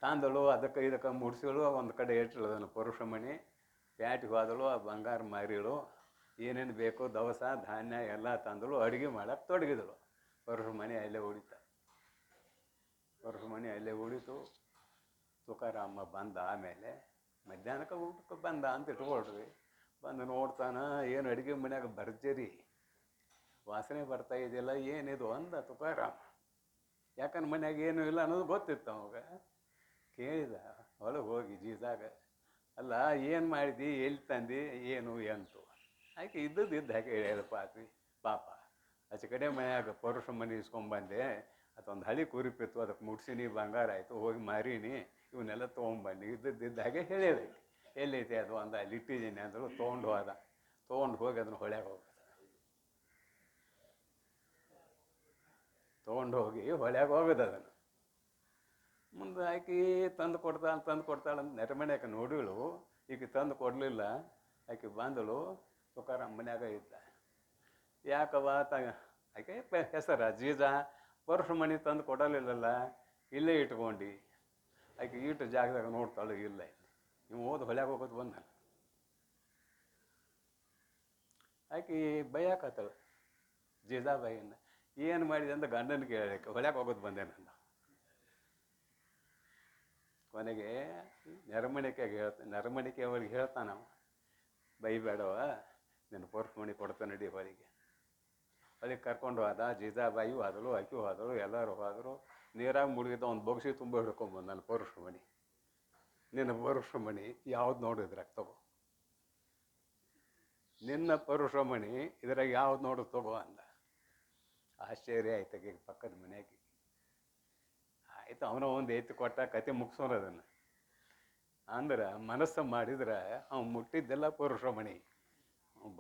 ತಾಂದಳು, ಅದಕ್ಕೆ ಇದಕ್ಕೆ ಮುಡ್ಸಿಳು, ಒಂದು ಕಡೆ ಇಟ್ಟಳು ಅದನ್ನು ಪರುಷಮಣಿ. ಪ್ಯಾಟಿಗೆ ಹೋದಳು, ಆ ಬಂಗಾರ ಮಾರಿಳು, ಏನೇನು ಬೇಕೋ ದವಸ ಧಾನ್ಯ ಎಲ್ಲ ತಂದಳು, ಅಡುಗೆ ಮಾಡಕ್ಕೆ ತೊಡಗಿದಳು. ಪರುಷಮಣಿ ಅಲ್ಲೇ ಉಳಿತ. ಪರುಷಮಣಿ ಅಲ್ಲೇ ಉಳಿತು. ತುಕಾರಾಮ ಬಂದ, ಆಮೇಲೆ ಮಧ್ಯಾಹ್ನಕ್ಕೆ ಊಟಕ್ಕೆ ಬಂದ ಅಂತ ಇಟ್ಕೊಳ್ರಿ. ಬಂದು ನೋಡ್ತಾನ, ಏನು ಅಡುಗೆ ಮನ್ಯಾಗ ಭರ್ಜರಿ ವಾಸನೆ ಬರ್ತಾ ಇದೆಯಲ್ಲ, ಏನಿದು ಅಂದ ತುಕಾರಾಮ. ಯಾಕಂದ್ರೆ ಮನ್ಯಾಗ ಏನೂ ಇಲ್ಲ ಅನ್ನೋದು ಗೊತ್ತಿತ್ತು ಅವಾಗ. ಕೇಳಿದ ಹೊಳಗೆ ಹೋಗಿ ಜೀಜಾಗ, ಅಲ್ಲ ಏನು ಮಾಡಿದಿ, ಎಲ್ಲಿ ತಂದು, ಏನು ಎಂತು. ಆಕೆ ಇದ್ದದ್ದು ಹಾಗೆ ಹೇಳ್ಯಾದ ಪಾಪ. ಆಚೆ ಕಡೆ ಮನ್ಯಾಗ ಪರುಷಮಣಿ ಇಸ್ಕೊಂಬಂದೆ, ಅದೊಂದು ಹಳಿ ಕುರಿಪಿತ್ತು, ಅದಕ್ಕೆ ಮುಡ್ಸಿನಿ, ಬಂಗಾರ ಆಯಿತು, ಹೋಗಿ ಮಾರೀನಿ, ಇವನ್ನೆಲ್ಲ ತೊಗೊಂಬಂದು ಇದ್ದದ್ದು ಹಾಗೆ ಹೇಳ್ಯಾದ. ಎಲ್ಲೈತೆ ಅದು ಅಂದ, ಅಲ್ಲಿ ಇಟ್ಟಿದ್ದೀನಿ ಅಂದರು. ತೊಗೊಂಡು ಹೋಗಿ ಅದನ್ನು ಹೊಳ್ಯಾಗ ಹೋಗ್ತದೆ, ತೊಗೊಂಡು ಹೋಗಿ ಹೊಳ್ಯಾಗ ಹೋಗೋದು ಅದನ್ನು. ಮುಂದೆ ಆಕೆ ತಂದು ಕೊಡ್ತಾಳೆ ಅಂತ ನೆರಮನೆಯಾಕೆ ನೋಡಿಳು. ಈಕೆ ತಂದು ಕೊಡಲಿಲ್ಲ. ಆಕೆ ಬಂದಳು, ತುಕಾರಾಮ್ ಮನ್ಯಾಗ ಇದ್ದ. ಯಾಕವ ಆಕೆ ಹೆಸರ ಜೀಜ, ಪರುಷಮಣಿ ತಂದು ಕೊಡಲಿಲ್ಲಲ್ಲ, ಇಲ್ಲೇ ಇಟ್ಕೊಂಡು. ಆಕೆ ಈಟು ಜಾಗದಾಗ ನೋಡ್ತಾಳು, ಇಲ್ಲ ನೀವು ಹೋದ ಹೊಳ್ಯಾಗ ಹೋಗೋದು ಬಂದ. ಆಕೆ ಬೈಯಾಕತ್ತಳು ಜೀಜಾಬಾಯಿನ, ಏನು ಮಾಡಿದೆ ಅಂತ ಗಂಡನ ಕೇಳಕ್ಕೆ, ಹೊಳ್ಯಾಗ ಹೋಗೋದು ಬಂದೆ ನನ್ನ. ಕೊನೆಗೆ ನೆರಮಣಿಕೆ ಅವ್ರಿಗೆ ಹೇಳ್ತಾನವ, ಬೈಬೇಡವ, ನಿನ್ನ ಪರುಷಮಣಿ ಕೊಡ್ತಾನೆ ನಡಿ ಹೊಳಿಗೆ. ಹೊಳಿಗೆ ಕರ್ಕೊಂಡು ಹೋದ. ಜೀಜಾಬಾಯಿ ಹೋದಳು, ಆಕೆ ಹೋದಳು, ಎಲ್ಲರೂ ಹೋದರು. ನೀರಾಗ ಮುಳುಗಿದ ಒಂದು ಬೊಗ್ಸಿ ತುಂಬ ಹಿಡ್ಕೊಂಬಂದು, ನನ್ನ ಪರುಷಮಣಿ, ನಿನ್ನ ಪರುಷಮಣಿ ಯಾವ್ದು ನೋಡಿದ್ರಾಗ ತಗೋ, ನಿನ್ನ ಪರುಷಮಣಿ ಇದ್ರಾಗ ಯಾವ್ದು ನೋಡು ತಗೋ ಅಂದ. ಆಶ್ಚರ್ಯ ಆಯ್ತು ಆಕೆಗೆ, ಪಕ್ಕದ ಮನೆಯಾಗಿ. ಆಯಿತು, ಅವನ ಒಂದು ಎತ್ತಿ ಕೊಟ್ಟ, ಕತೆ ಮುಗಿಸೋರು ಅದನ್ನು. ಅಂದ್ರೆ ಮನಸ್ಸು ಮಾಡಿದ್ರೆ ಅವ್ನು ಮುಟ್ಟಿದ್ದೆಲ್ಲ ಪರುಷಮಣಿ.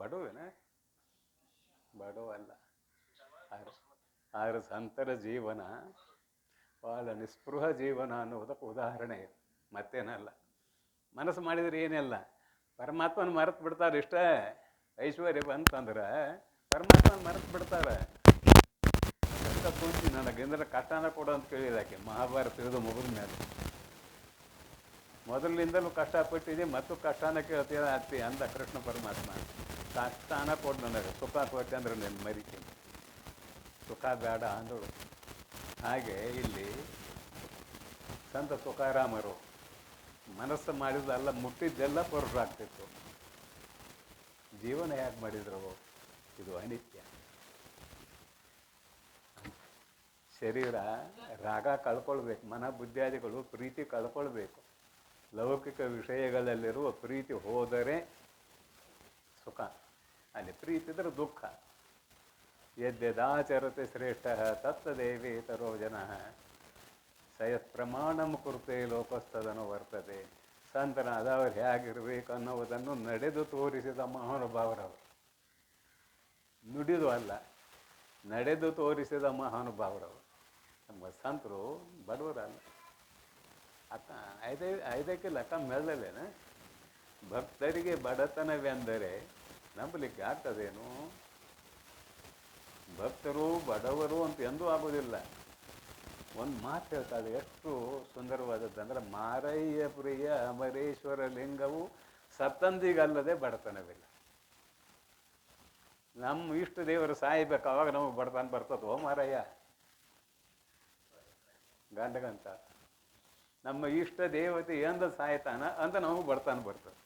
ಬಡವೇನ, ಬಡವಲ್ಲ. ಆದ್ರೆ ಸಂತರ ಜೀವನ ಭಾಳ ನಿಸ್ಪೃಹ ಜೀವನ ಅನ್ನೋದಕ್ಕೆ ಉದಾಹರಣೆ ಇದು, ಮತ್ತೇನಲ್ಲ. ಮನಸ್ಸು ಮಾಡಿದ್ರೆ ಏನಿಲ್ಲ, ಪರಮಾತ್ಮನ ಮರೆತು ಬಿಡ್ತಾರೆ. ಇಷ್ಟ ಐಶ್ವರ್ಯ ಬಂತಂದ್ರೆ ಪರಮಾತ್ಮನ ಮರೆತು ಬಿಡ್ತಾರೆ. ಕಷ್ಟ ಕುಂಚಿ ನನಗೆಂದ್ರೆ ಕಷ್ಟನ ಕೊಡು ಅಂತ ಕೇಳಿದಾಕೆ, ಮಹಾಭಾರತ ಇರೋದು ಮುಗಿದ ಮೇಲೆ. ಮೊದಲಿನಿಂದಲೂ ಕಷ್ಟಪಟ್ಟಿದೆ, ಮತ್ತು ಕಷ್ಟನ ಕೇಳ್ತೀರ ಅತ್ತಿ ಅಂದ ಕೃಷ್ಣ ಪರಮಾತ್ಮ. ಕಷ್ಟನ ಕೊಡು ನನಗೆ, ಸುಖ ಕೊಟ್ಟೆ ಅಂದ್ರೆ నేను ಮರಿತೀನಿ, ಸುಖ ಬೇಡ ಅಂದಳು. ಹಾಗೆ ಇಲ್ಲಿ ಸಂತ ತುಕಾರಾಮರು ಮನಸ್ಸು ಮಾಡಿದ್ದೆಲ್ಲ ಮುಟ್ಟಿದ್ದೆಲ್ಲ ಪರುಷ ಆಗ್ತಿತ್ತು. ಜೀವನ ಯಾಕೆ ಮಾಡಿದ್ರು, ಇದು ಅನಿತ್ಯ. ಶರೀರ ರಾಗ ಕಳ್ಕೊಳ್ಬೇಕು, ಮನ ಬುದ್ಧಿಯಾದಿಗಳು ಪ್ರೀತಿ ಕಳ್ಕೊಳ್ಬೇಕು. ಲೌಕಿಕ ವಿಷಯಗಳಲ್ಲಿರುವ ಪ್ರೀತಿ ಹೋದರೆ ಸುಖ, ಅಲ್ಲಿ ಪ್ರೀತಿ ಇದ್ರೆ ದುಃಖ. ಯದ್ಯದಾಚರತೆ ಶ್ರೇಷ್ಠ ತತ್ತದೇವೇತರೋ ಜನ ಸಯತ್ ಪ್ರಮಾಣಂ ಕುರುತೆ ಲೋಕಸ್ತದನು ವರ್ತದೆ. ಸಂತನಾದವರು ಹೇಗಿರಬೇಕು ಅನ್ನೋದನ್ನು ನಡೆದು ತೋರಿಸಿದ ಮಹಾನುಭಾವರವರು. ನುಡಿದು ಅಲ್ಲ, ನಡೆದು ತೋರಿಸಿದ ಮಹಾನುಭಾವರವರು. ನಮ್ಮ ಸಂತರು ಬಡವರಲ್ಲ. ಐದಕ್ಕೆ ಲೆಕ್ಕ ಮೆಲ್ಲಲೇನ. ಭಕ್ತರಿಗೆ ಬಡತನವೆಂದರೆ ನಂಬಲಿಕ್ಕೆ ಆಗ್ತದೇನು? ಭಕ್ತರು ಬಡವರು ಅಂತ ಎಂದೂ ಆಗೋದಿಲ್ಲ. ಒಂದು ಮಾತು ಹೇಳ್ತಾರೆ, ಎಷ್ಟು ಸುಂದರವಾದದ್ದಂದ್ರೆ, ಮಾರಯ್ಯ ಪ್ರಿಯ ಅಮರೇಶ್ವರ ಲಿಂಗವು ಸತ್ತಂದಿಗಲ್ಲದೆ ಬಡತನವಿಲ್ಲ. ನಮ್ಮ ಇಷ್ಟ ದೇವರು ಸಾಯ್ಬೇಕು, ಅವಾಗ ನಮಗೆ ಬಡತನ ಬರ್ತದೋ ಮಾರಯ್ಯ ಗಂಡಗಂತ. ನಮ್ಮ ಇಷ್ಟ ದೇವತೆ ಎಂದ ಸಾಯ್ತಾನ ಅಂತ ನಮಗೆ ಬಡತನ ಬರ್ತದೆ.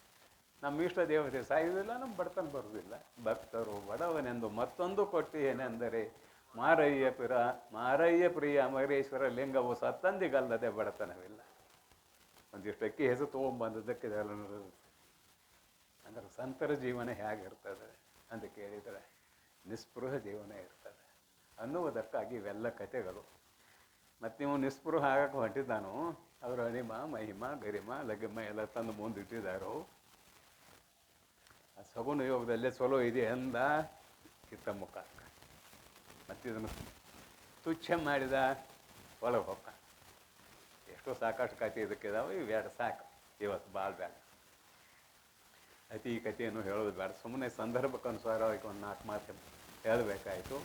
ನಮ್ಮ ಇಷ್ಟ ದೇವತೆ ಸಾಯುವುದಿಲ್ಲ, ನಮ್ಗೆ ಬಡತನ ಬರುವುದಿಲ್ಲ. ಭಕ್ತರು ಬಡವನೆಂದು ಮತ್ತೊಂದು ಕೊಟ್ಟು ಏನೆಂದರೆ ಮಾರಯ್ಯ ಪ್ರಿಯ ಅಮರೇಶ್ವರ ಲಿಂಗವು ಸತ್ತಂದಿಗಲ್ಲದೆ ಬಡತನವಿಲ್ಲ. ಒಂದಿಷ್ಟು ಅಕ್ಕಿ ಹೆಸರು ತೊಗೊಂಬಂದದ್ದಕ್ಕೆ ಇದೆಲ್ಲ ಅಂದ್ರೆ ಸಂತರ ಜೀವನ ಹೇಗಿರ್ತದೆ ಅಂತ ಕೇಳಿದರೆ ನಿಸ್ಪೃಹ ಜೀವನ ಇರ್ತದೆ ಅನ್ನುವುದಕ್ಕಾಗಿ ಇವೆಲ್ಲ ಕಥೆಗಳು. ಮತ್ತು ನೀವು ನಿಸ್ಪೃಹ ಆಗಕ್ಕೆ ಹೊಂಟಿದ್ದಾನು ಅವರು ಅಣಿಮ ಮಹಿಮ ಗರಿಮ ಲಗಿಮ ಎಲ್ಲ ತಂದು ಮುಂದಿಟ್ಟಿದ್ದಾರೋ. ಆ ಸಗುಣ ಯೋಗದಲ್ಲೇ ಚಲೋ ಇದೆ ಅಂದ ಕಿತ್ತ ಮುಖ. ಮತ್ತಿದನ್ನು ತುಚ್ಛ ಮಾಡಿದ ಒಳಗೆ ಹೋಗ. ಎಷ್ಟೋ ಸಾಕಷ್ಟು ಕತೆ ಇದಕ್ಕಿದಾವೆ, ಇವೆರಡು ಸಾಕು ಇವತ್ತು ಭಾಳ ಬೇಡ. ಅತಿ ಕಥೆಯನ್ನು ಹೇಳೋದು ಬೇಡ, ಸುಮ್ಮನೆ ಸಂದರ್ಭಕ್ಕನುಸಾರವಾಗಿ ಒಂದು 4 ಮಾತು ಹೇಳಬೇಕಾಯಿತು.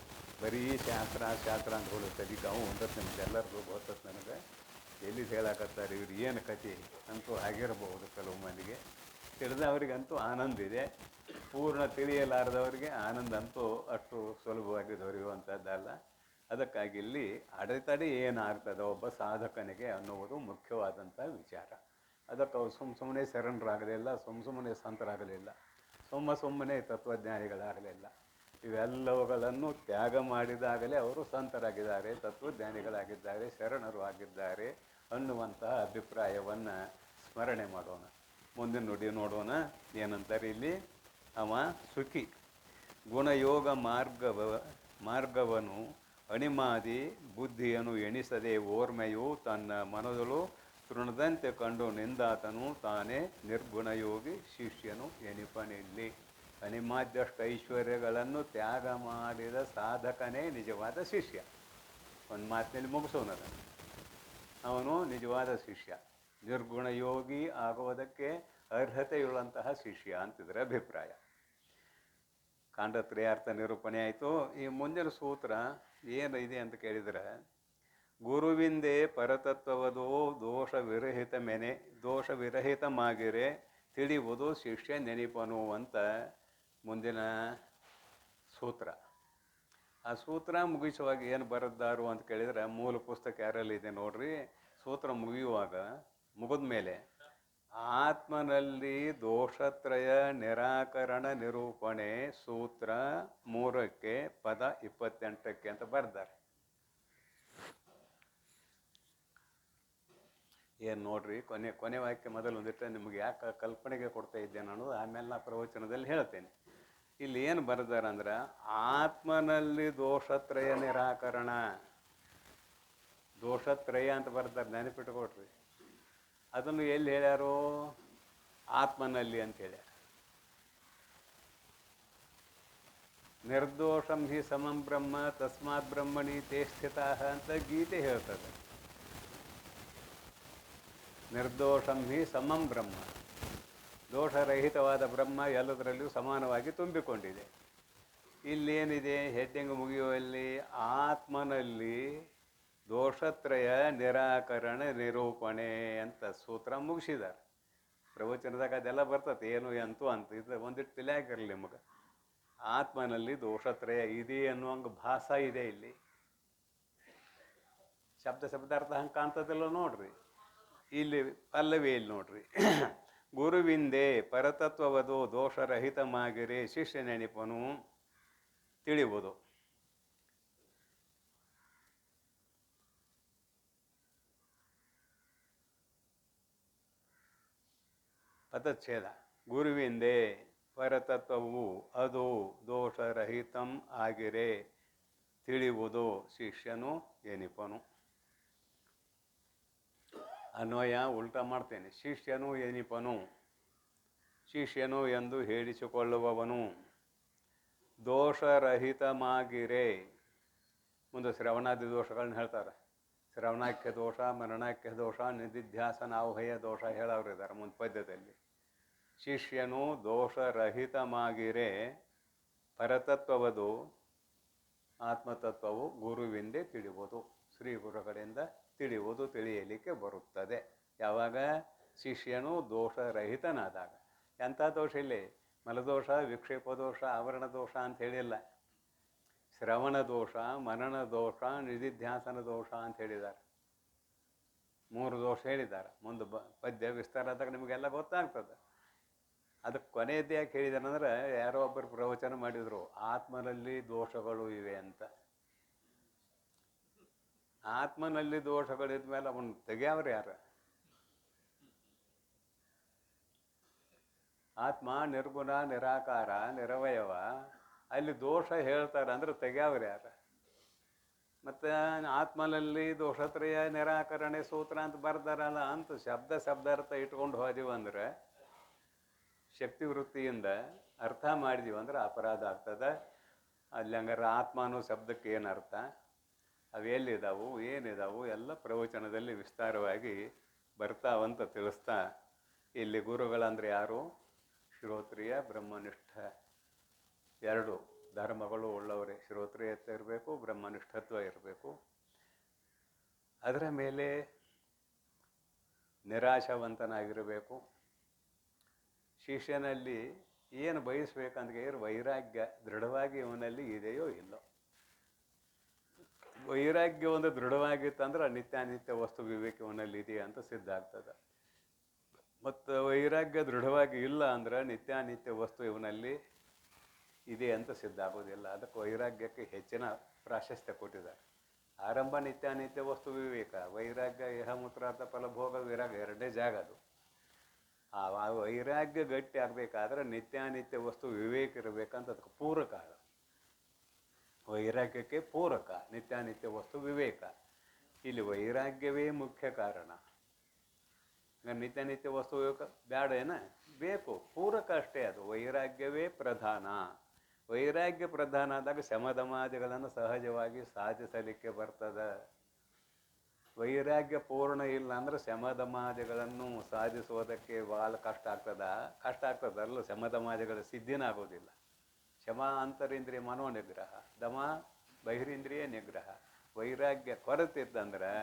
ಬರೀ ಶಾಸ್ತ್ರ ಅಂತ ಹೇಳುತ್ತದೆ. ಗಾವು ಹೊಂದತ್ತೆ ನಿಮ್ಗೆಲ್ಲರಿಗೂ ಗೊತ್ತತ್ತು. ನನಗೆ ಎಲ್ಲಿದ್ದು ಹೇಳಕತ್ತಾರೆ ಇವ್ರು ಏನು ಕತೆ ಅಂತೂ ಆಗಿರಬಹುದು. ಕೆಲವು ಮಂದಿಗೆ ತಿಳಿದವರಿಗಂತೂ ಆನಂದ ಇದೆ, ಪೂರ್ಣ ತಿಳಿಯಲಾರದವರಿಗೆ ಆನಂದ ಅಂತೂ ಅಷ್ಟು ಸುಲಭವಾಗಿ ದೊರೆಯುವಂಥದ್ದಲ್ಲ. ಅದಕ್ಕಾಗಿ ಇಲ್ಲಿ ಅಡೆತಡೆ ಏನಾಗ್ತದೆ ಒಬ್ಬ ಸಾಧಕನಿಗೆ ಅನ್ನುವುದು ಮುಖ್ಯವಾದಂಥ ವಿಚಾರ. ಅದಕ್ಕೆ ಅವ್ರು ಸುಮ್ಮನೆ ಶರಣರಾಗಲಿಲ್ಲ, ಸುಮ್ಮನೆ ಸಂತರಾಗಲಿಲ್ಲ, ಸುಮ್ಮನೆ ತತ್ವಜ್ಞಾನಿಗಳಾಗಲಿಲ್ಲ. ಇವೆಲ್ಲವುಗಳನ್ನು ತ್ಯಾಗ ಮಾಡಿದಾಗಲೇ ಅವರು ಸಂತರಾಗಿದ್ದಾರೆ, ತತ್ವಜ್ಞಾನಿಗಳಾಗಿದ್ದಾರೆ, ಶರಣರು ಆಗಿದ್ದಾರೆ ಅನ್ನುವಂತಹ ಅಭಿಪ್ರಾಯವನ್ನು ಸ್ಮರಣೆ ಮಾಡೋಣ. ಮುಂದಿನ ನುಡಿ ನೋಡೋಣ. ಏನಂತಾರೆ ಇಲ್ಲಿ, ಅವ ಸುಖಿ ಗುಣಯೋಗ ಮಾರ್ಗವನ್ನು ಅಣಿಮಾದಿ ಬುದ್ಧಿಯನ್ನು ಎಣಿಸದೆ ಓರ್ಮೆಯು ತನ್ನ ಮನದಳು ತೃಣದಂತೆ ಕಂಡು ನಿಂದಾತನು ತಾನೇ ನಿರ್ಗುಣಯೋಗಿ ಶಿಷ್ಯನು ಎನಿಪನಿಲ್ಲಿ. ಅಣಿಮಾದ್ಯಷ್ಟು ಐಶ್ವರ್ಯಗಳನ್ನು ತ್ಯಾಗ ಮಾಡಿದ ಸಾಧಕನೇ ನಿಜವಾದ ಶಿಷ್ಯ. ಒಂದು ಮಾತಿನಲ್ಲಿ ಮುಗಿಸೋನದನ್ನು, ಅವನು ನಿಜವಾದ ಶಿಷ್ಯ. ನಿರ್ಗುಣಯೋಗಿ ಆಗುವುದಕ್ಕೆ ಅರ್ಹತೆಯುಳ್ಳಂತಹ ಶಿಷ್ಯ ಅಂತಿದ್ರೆ ಅಭಿಪ್ರಾಯ. ಕಾಂಡತ್ರಯಾರ್ಥ ನಿರೂಪಣೆ ಆಯಿತು. ಈ ಮುಂದಿನ ಸೂತ್ರ ಏನು ಇದೆ ಅಂತ ಕೇಳಿದರೆ, ಗುರುವಿಂದೇ ಪರತತ್ವವದೋ ದೋಷವಿರಹಿತಮಾಗಿರೆ ತಿಳಿಯುವುದು ಶಿಷ್ಯ ನೆನಪನು ಅಂತ ಮುಂದಿನ ಸೂತ್ರ. ಆ ಸೂತ್ರ ಮುಗಿಸುವಾಗ ಏನು ಬರೆದಾರು ಅಂತ ಕೇಳಿದರೆ, ಮೂಲ ಪುಸ್ತಕ ಯಾರಲ್ಲಿದೆ ನೋಡ್ರಿ. ಸೂತ್ರ ಮುಗಿದ ಮೇಲೆ ಆತ್ಮನಲ್ಲಿ ದೋಷತ್ರಯ ನಿರಾಕರಣ ನಿರೂಪಣೆ ಸೂತ್ರ 3ಕ್ಕೆ ಪದ 28ಕ್ಕೆ ಅಂತ ಬರ್ತಾರೆ. ಏನು ನೋಡ್ರಿ, ಕೊನೆ ವಾಕ್ಯ ಮೊದಲು ಒಂದಿಟ್ಟು ನಿಮ್ಗೆ ಯಾಕೆ ಕಲ್ಪನೆಗೆ ಕೊಡ್ತಾ ಇದ್ದೇನೆ ಅನ್ನೋದು ಆಮೇಲೆ ನಾ ಪ್ರವಚನದಲ್ಲಿ ಹೇಳ್ತೇನೆ. ಇಲ್ಲಿ ಏನು ಬರೆದಾರ ಅಂದ್ರೆ, ಆತ್ಮನಲ್ಲಿ ದೋಷತ್ರಯ ನಿರಾಕರಣ. ದೋಷತ್ರಯ ಅಂತ ಬರ್ತಾರೆ, ನೆನಪಿಟ್ಟುಕೊಡ್ರಿ. ಅದನ್ನು ಎಲ್ಲಿ ಹೇಳ್ಯಾರೋ? ಆತ್ಮನಲ್ಲಿ ಅಂತ ಹೇಳ್ಯಾರ. ನಿರ್ದೋಷಂ ಹಿ ಸಮಂ ಬ್ರಹ್ಮ ತಸ್ಮಾತ್ ಬ್ರಹ್ಮಣಿ ತೇ ಸ್ಥಿತಾಃ ಅಂತ ಗೀತೆ ಹೇಳ್ತದೆ. ನಿರ್ದೋಷಂ ಹಿ ಸಮಂ ಬ್ರಹ್ಮ, ದೋಷರಹಿತವಾದ ಬ್ರಹ್ಮ ಎಲ್ಲದರಲ್ಲಿಯೂ ಸಮಾನವಾಗಿ ತುಂಬಿಕೊಂಡಿದೆ. ಇಲ್ಲೇನಿದೆ ಹೆಡ್ಡಿಂಗ್ ಮುಗಿಯುವಲ್ಲಿ, ಆತ್ಮನಲ್ಲಿ ದೋಷತ್ರಯ ನಿರಾಕರಣ ನಿರೂಪಣೆ ಅಂತ ಸೂತ್ರ ಮುಗಿಸಿದ್ದಾರೆ. ಪ್ರವಚನದಾಗ ಅದೆಲ್ಲ ಬರ್ತದೆ, ಏನು ಅಂತೂ ಅಂತ. ಇದು ಒಂದಿಟ್ಟು ತಿಳಿಯಾಗಿರಲಿ ನಿಮಗೆ. ಆತ್ಮನಲ್ಲಿ ದೋಷತ್ರಯ ಇದೆ ಅನ್ನುವಂಗೆ ಭಾಸ ಇದೆ ಇಲ್ಲಿ. ಶಬ್ದಾರ್ಥ ಹಂಗೆ ಕಾಣ್ತದಿಲ್ಲ ನೋಡ್ರಿ. ಇಲ್ಲಿ ಪಲ್ಲವಿಯಲ್ಲಿ ನೋಡ್ರಿ, ಗುರುವಿಂದೇ ಪರತತ್ವವದು ದೋಷರಹಿತಮಾಗಿರಿ ಶಿಷ್ಯ ನೆನಪನು ತಿಳಿಯುವುದು. ಪದಚ್ಛೇದ. ಗುರುವಿಂದೇ ಪರತತ್ವವು ಅದು ದೋಷರಹಿತಂ ಆಗಿರೆ ತಿಳಿಯುವುದು ಶಿಷ್ಯನು ಎನಿಪನು. ಅನ್ವಯ ಉಲ್ಟಾ ಮಾಡ್ತೇನೆ. ಶಿಷ್ಯನು ಎನಿಪನು, ಶಿಷ್ಯನು ಎಂದು ಹೇಳಿಸಿಕೊಳ್ಳುವವನು ದೋಷರಹಿತಮಾಗಿರೆ. ಮುಂದೆ ಶ್ರವಣಾದಿ ದೋಷಗಳನ್ನ ಹೇಳ್ತಾರೆ. ಶ್ರವಣಾಖ್ಯ ದೋಷ, ಮರಣಾಖ್ಯ ದೋಷ, ನಿಧಿಧ್ಯಾಸನಾವಹಯ ದೋಷ ಹೇಳೋರಿದ್ದಾರೆ ಮುಂದೆ ಪದ್ಯದಲ್ಲಿ. ಶಿಷ್ಯನು ದೋಷರಹಿತಮಾಗಿರೆ ಪರತತ್ವವದು ಆತ್ಮತತ್ವವು ಗುರುವಿಂದೇ ತಿಳಿಯುವುದು. ಶ್ರೀ ಗುರುಗಳಿಂದ ತಿಳಿಯಲಿಕ್ಕೆ ಬರುತ್ತದೆ. ಯಾವಾಗ? ಶಿಷ್ಯನು ದೋಷರಹಿತನಾದಾಗ. ಎಂಥ ದೋಷ ಇಲ್ಲಿ? ಮಲದೋಷ, ವಿಕ್ಷೇಪ ದೋಷ, ಆವರಣ ದೋಷ ಅಂತ ಹೇಳಿಲ್ಲ. ಶ್ರವಣ ದೋಷ, ಮನನ ದೋಷ, ನಿಧಿಧ್ಯಾಸನ ದೋಷ ಅಂತ ಹೇಳಿದ್ದಾರೆ. 3 ದೋಷ ಹೇಳಿದ್ದಾರೆ. ಮುಂದೆ ಪದ್ಯ ವಿಸ್ತಾರ ಆದಾಗ ನಿಮಗೆಲ್ಲ ಗೊತ್ತಾಗ್ತದೆ. ಅದಕ್ಕೆ ಕೊನೆಯದ್ದು ಯಾಕೆ ಹೇಳಿದಾರಂದ್ರೆ, ಯಾರೋ ಒಬ್ಬರು ಪ್ರವಚನ ಮಾಡಿದರು, ಆತ್ಮನಲ್ಲಿ ದೋಷಗಳು ಇವೆ ಅಂತ. ಆತ್ಮನಲ್ಲಿ ದೋಷಗಳಿದ ಮೇಲೆ ಅವನು ತೆಗೆಯವ್ರು ಯಾರು? ಆತ್ಮ ನಿರ್ಗುಣ, ನಿರಾಕಾರ, ನಿರವಯವ. ಅಲ್ಲಿ ದೋಷ ಹೇಳ್ತಾರೆ ಅಂದ್ರೆ ತೆಗೆಯವ್ರು ಯಾರು? ಮತ್ತು ಆತ್ಮನಲ್ಲಿ ದೋಷತ್ರಯ ನಿರಾಕರಣೆ ಸೂತ್ರ ಅಂತ ಬರ್ದಾರಲ್ಲ, ಅಂತ ಶಬ್ದ ಅರ್ಥ ಇಟ್ಕೊಂಡು ಹೋದಿವಿ ಅಂದ್ರೆ, ಶಕ್ತಿ ವೃತ್ತಿಯಿಂದ ಅರ್ಥ ಮಾಡಿದೀವಿ ಅಂದ್ರೆ ಅಪರಾಧ ಆಗ್ತದೆ. ಅಲ್ಲಿ ಹಂಗಾರೆ ಆತ್ಮ ಅನ್ನೋ ಶಬ್ದಕ್ಕೆ ಏನು ಅರ್ಥ, ಅವೆಲ್ಲಿದ್ದಾವು, ಏನಿದಾವು ಎಲ್ಲ ಪ್ರವಚನದಲ್ಲಿ ವಿಸ್ತಾರವಾಗಿ ಬರ್ತಾವಂತ ತಿಳಿಸ್ತಾ, ಇಲ್ಲಿ ಗುರುಗಳಂದ್ರೆ ಯಾರು? ಶ್ರೋತ್ರಿಯ ಬ್ರಹ್ಮನಿಷ್ಠ ಎರಡು ಧರ್ಮಗಳು ಉಳ್ಳವರೇ. ಶ್ರೋತ್ರಿಯತೆ ಇರಬೇಕು, ಬ್ರಹ್ಮನಿಷ್ಠತ್ವ ಇರಬೇಕು. ಅದರ ಮೇಲೆ ನಿರಾಶಾವಂತನಾಗಿರಬೇಕು. ಶಿಷ್ಯನಲ್ಲಿ ಏನು ಬಯಸ್ಬೇಕಂದ್ರೆ ವೈರಾಗ್ಯ ದೃಢವಾಗಿ ಇವನಲ್ಲಿ ಇದೆಯೋ ಇಲ್ಲೋ. ವೈರಾಗ್ಯ ಒಂದು ದೃಢವಾಗಿತ್ತಂದ್ರೆ ನಿತ್ಯಾನಿತ್ಯ ವಸ್ತು ವಿವೇಕ ಇವನಲ್ಲಿ ಇದೆಯಾ ಅಂತ ಸಿದ್ಧ ಆಗ್ತದೆ. ಮತ್ತು ವೈರಾಗ್ಯ ದೃಢವಾಗಿ ಇಲ್ಲ ಅಂದ್ರೆ ನಿತ್ಯಾನಿತ್ಯ ವಸ್ತು ಇವನಲ್ಲಿ ಇದೆ ಅಂತ ಸಿದ್ಧ ಆಗೋದಿಲ್ಲ. ಅದಕ್ಕೆ ವೈರಾಗ್ಯಕ್ಕೆ ಹೆಚ್ಚಿನ ಪ್ರಾಶಸ್ತ್ಯ ಕೊಟ್ಟಿದ್ದಾರೆ. ಆರಂಭ ನಿತ್ಯಾನಿತ್ಯ ವಸ್ತು ವಿವೇಕ, ವೈರಾಗ್ಯ ಇಹಮೂತ್ರಾರ್ಥ ಫಲಭೋಗ ವಿರಾಗ ಎರಡೇ ಜಾಗ ಅದು. ಆ ವೈರಾಗ್ಯ ಗಟ್ಟಿ ಆಗಬೇಕಾದ್ರೆ ನಿತ್ಯಾನಿತ್ಯ ವಸ್ತು ವಿವೇಕ ಇರಬೇಕಂತ ಅದಕ್ಕೆ ಪೂರಕ. ವೈರಾಗ್ಯಕ್ಕೆ ಪೂರಕ ನಿತ್ಯಾನಿತ್ಯ ವಸ್ತು ವಿವೇಕ. ಇಲ್ಲಿ ವೈರಾಗ್ಯವೇ ಮುಖ್ಯ ಕಾರಣ. ನಿತ್ಯಾನಿತ್ಯ ವಸ್ತು ವಿವೇಕ ಬೇಡ ಏನ, ಬೇಕು, ಪೂರಕ ಅಷ್ಟೇ. ಅದು ವೈರಾಗ್ಯವೇ ಪ್ರಧಾನ. ವೈರಾಗ್ಯ ಪ್ರಧಾನ ಆದಾಗ ಶಮದಮಾದಿಗಳನ್ನು ಸಹಜವಾಗಿ ಸಾಧಿಸಲಿಕ್ಕೆ ಬರ್ತದೆ. ವೈರಾಗ್ಯ ಪೂರ್ಣ ಇಲ್ಲ ಅಂದ್ರೆ ಶಮದಮಾದಿಗಳನ್ನು ಸಾಧಿಸುವುದಕ್ಕೆ ಭಾಳ ಕಷ್ಟ ಆಗ್ತದಲ್ಲ. ಶಮದಮಾದಿಗಳ ಸಿದ್ಧಿನ ಆಗೋದಿಲ್ಲ. ಶಮ ಅಂತರಿಂದ್ರಿಯ ಮನೋನಿಗ್ರಹ, ದಮ ಬಹಿರಿಂದ್ರಿಯ ನಿಗ್ರಹ. ವೈರಾಗ್ಯ ಕೊರತಿತ್ತಂದ್ರೆ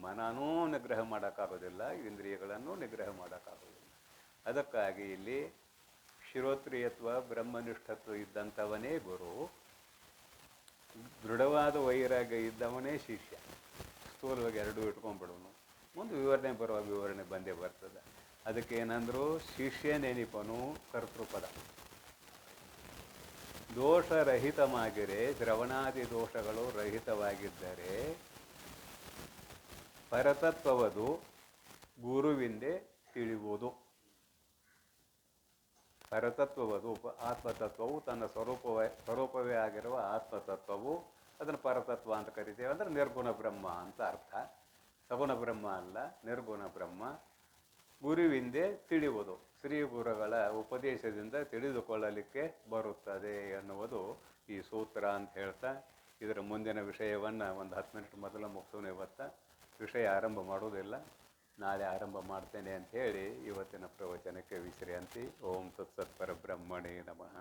ಮನನೂ ನಿಗ್ರಹ ಮಾಡೋಕ್ಕಾಗೋದಿಲ್ಲ, ಇಂದ್ರಿಯಗಳನ್ನು ನಿಗ್ರಹ ಮಾಡೋಕ್ಕಾಗೋದಿಲ್ಲ. ಅದಕ್ಕಾಗಿ ಇಲ್ಲಿ ಶ್ರೋತ್ರಿಯತ್ವ ಬ್ರಹ್ಮನಿಷ್ಠತ್ವ ಇದ್ದಂಥವನೇ ಗುರು, ದೃಢವಾದ ವೈರಾಗ್ಯ ಇದ್ದವನೇ ಶಿಷ್ಯ. ಸ್ಥೂಲವಾಗಿ ಎರಡೂ ಇಟ್ಕೊಂಡ್ಬಿಡೋನು. ಮುಂದೆ ವಿವರಣೆ ಬರುವಾಗ ವಿವರಣೆ ಬಂದೇ ಬರ್ತದೆ. ಅದಕ್ಕೇನಂದ್ರು ಶಿಷ್ಯನೆನಿಪನು ಕರ್ತೃಪದ. ದೋಷರಹಿತವಾಗಿರೆ, ಶ್ರವಣಾದಿ ದೋಷಗಳು ರಹಿತವಾಗಿದ್ದರೆ ಪರತತ್ವವದು ಗುರುವಿಂದೆ ತಿಳಿಯುವುದು. ಪರತತ್ವವದು ಆತ್ಮತತ್ವವು ತನ್ನ ಸ್ವರೂಪವೇ ಆಗಿರುವ ಆತ್ಮತತ್ವವು, ಅದನ್ನು ಪರತತ್ವ ಅಂತ ಕರಿತೇವೆ. ಅಂದರೆ ನಿರ್ಗುಣ ಬ್ರಹ್ಮ ಅಂತ ಅರ್ಥ. ಸಗುಣ ಬ್ರಹ್ಮ ಅಲ್ಲ, ನಿರ್ಗುಣ ಬ್ರಹ್ಮ. ಗುರುವಿಂದೆ ತಿಳಿಯುವುದು, ಶ್ರೀ ಗುರುಗಳ ಉಪದೇಶದಿಂದ ತಿಳಿದುಕೊಳ್ಳಲಿಕ್ಕೆ ಬರುತ್ತದೆ ಎನ್ನುವುದು ಈ ಸೂತ್ರ ಅಂತ ಹೇಳ್ತಾ, ಇದರ ಮುಂದಿನ ವಿಷಯವನ್ನು ಒಂದು 10 ಮಿನಿಟ್ ಮೊದಲು ಮುಗಿಸೋಣ. ಇವತ್ತು ವಿಷಯ ಆರಂಭ ಮಾಡೋದಿಲ್ಲ, ನಾಳೆ ಆರಂಭ ಮಾಡ್ತೇನೆ ಅಂಥೇಳಿ ಇವತ್ತಿನ ಪ್ರವಚನಕ್ಕೆ ವಿಶ್ರಾಂತಿ. ಓಂ ತತ್ಸತ್ ಪರಬ್ರಹ್ಮಣೇ ನಮಃ.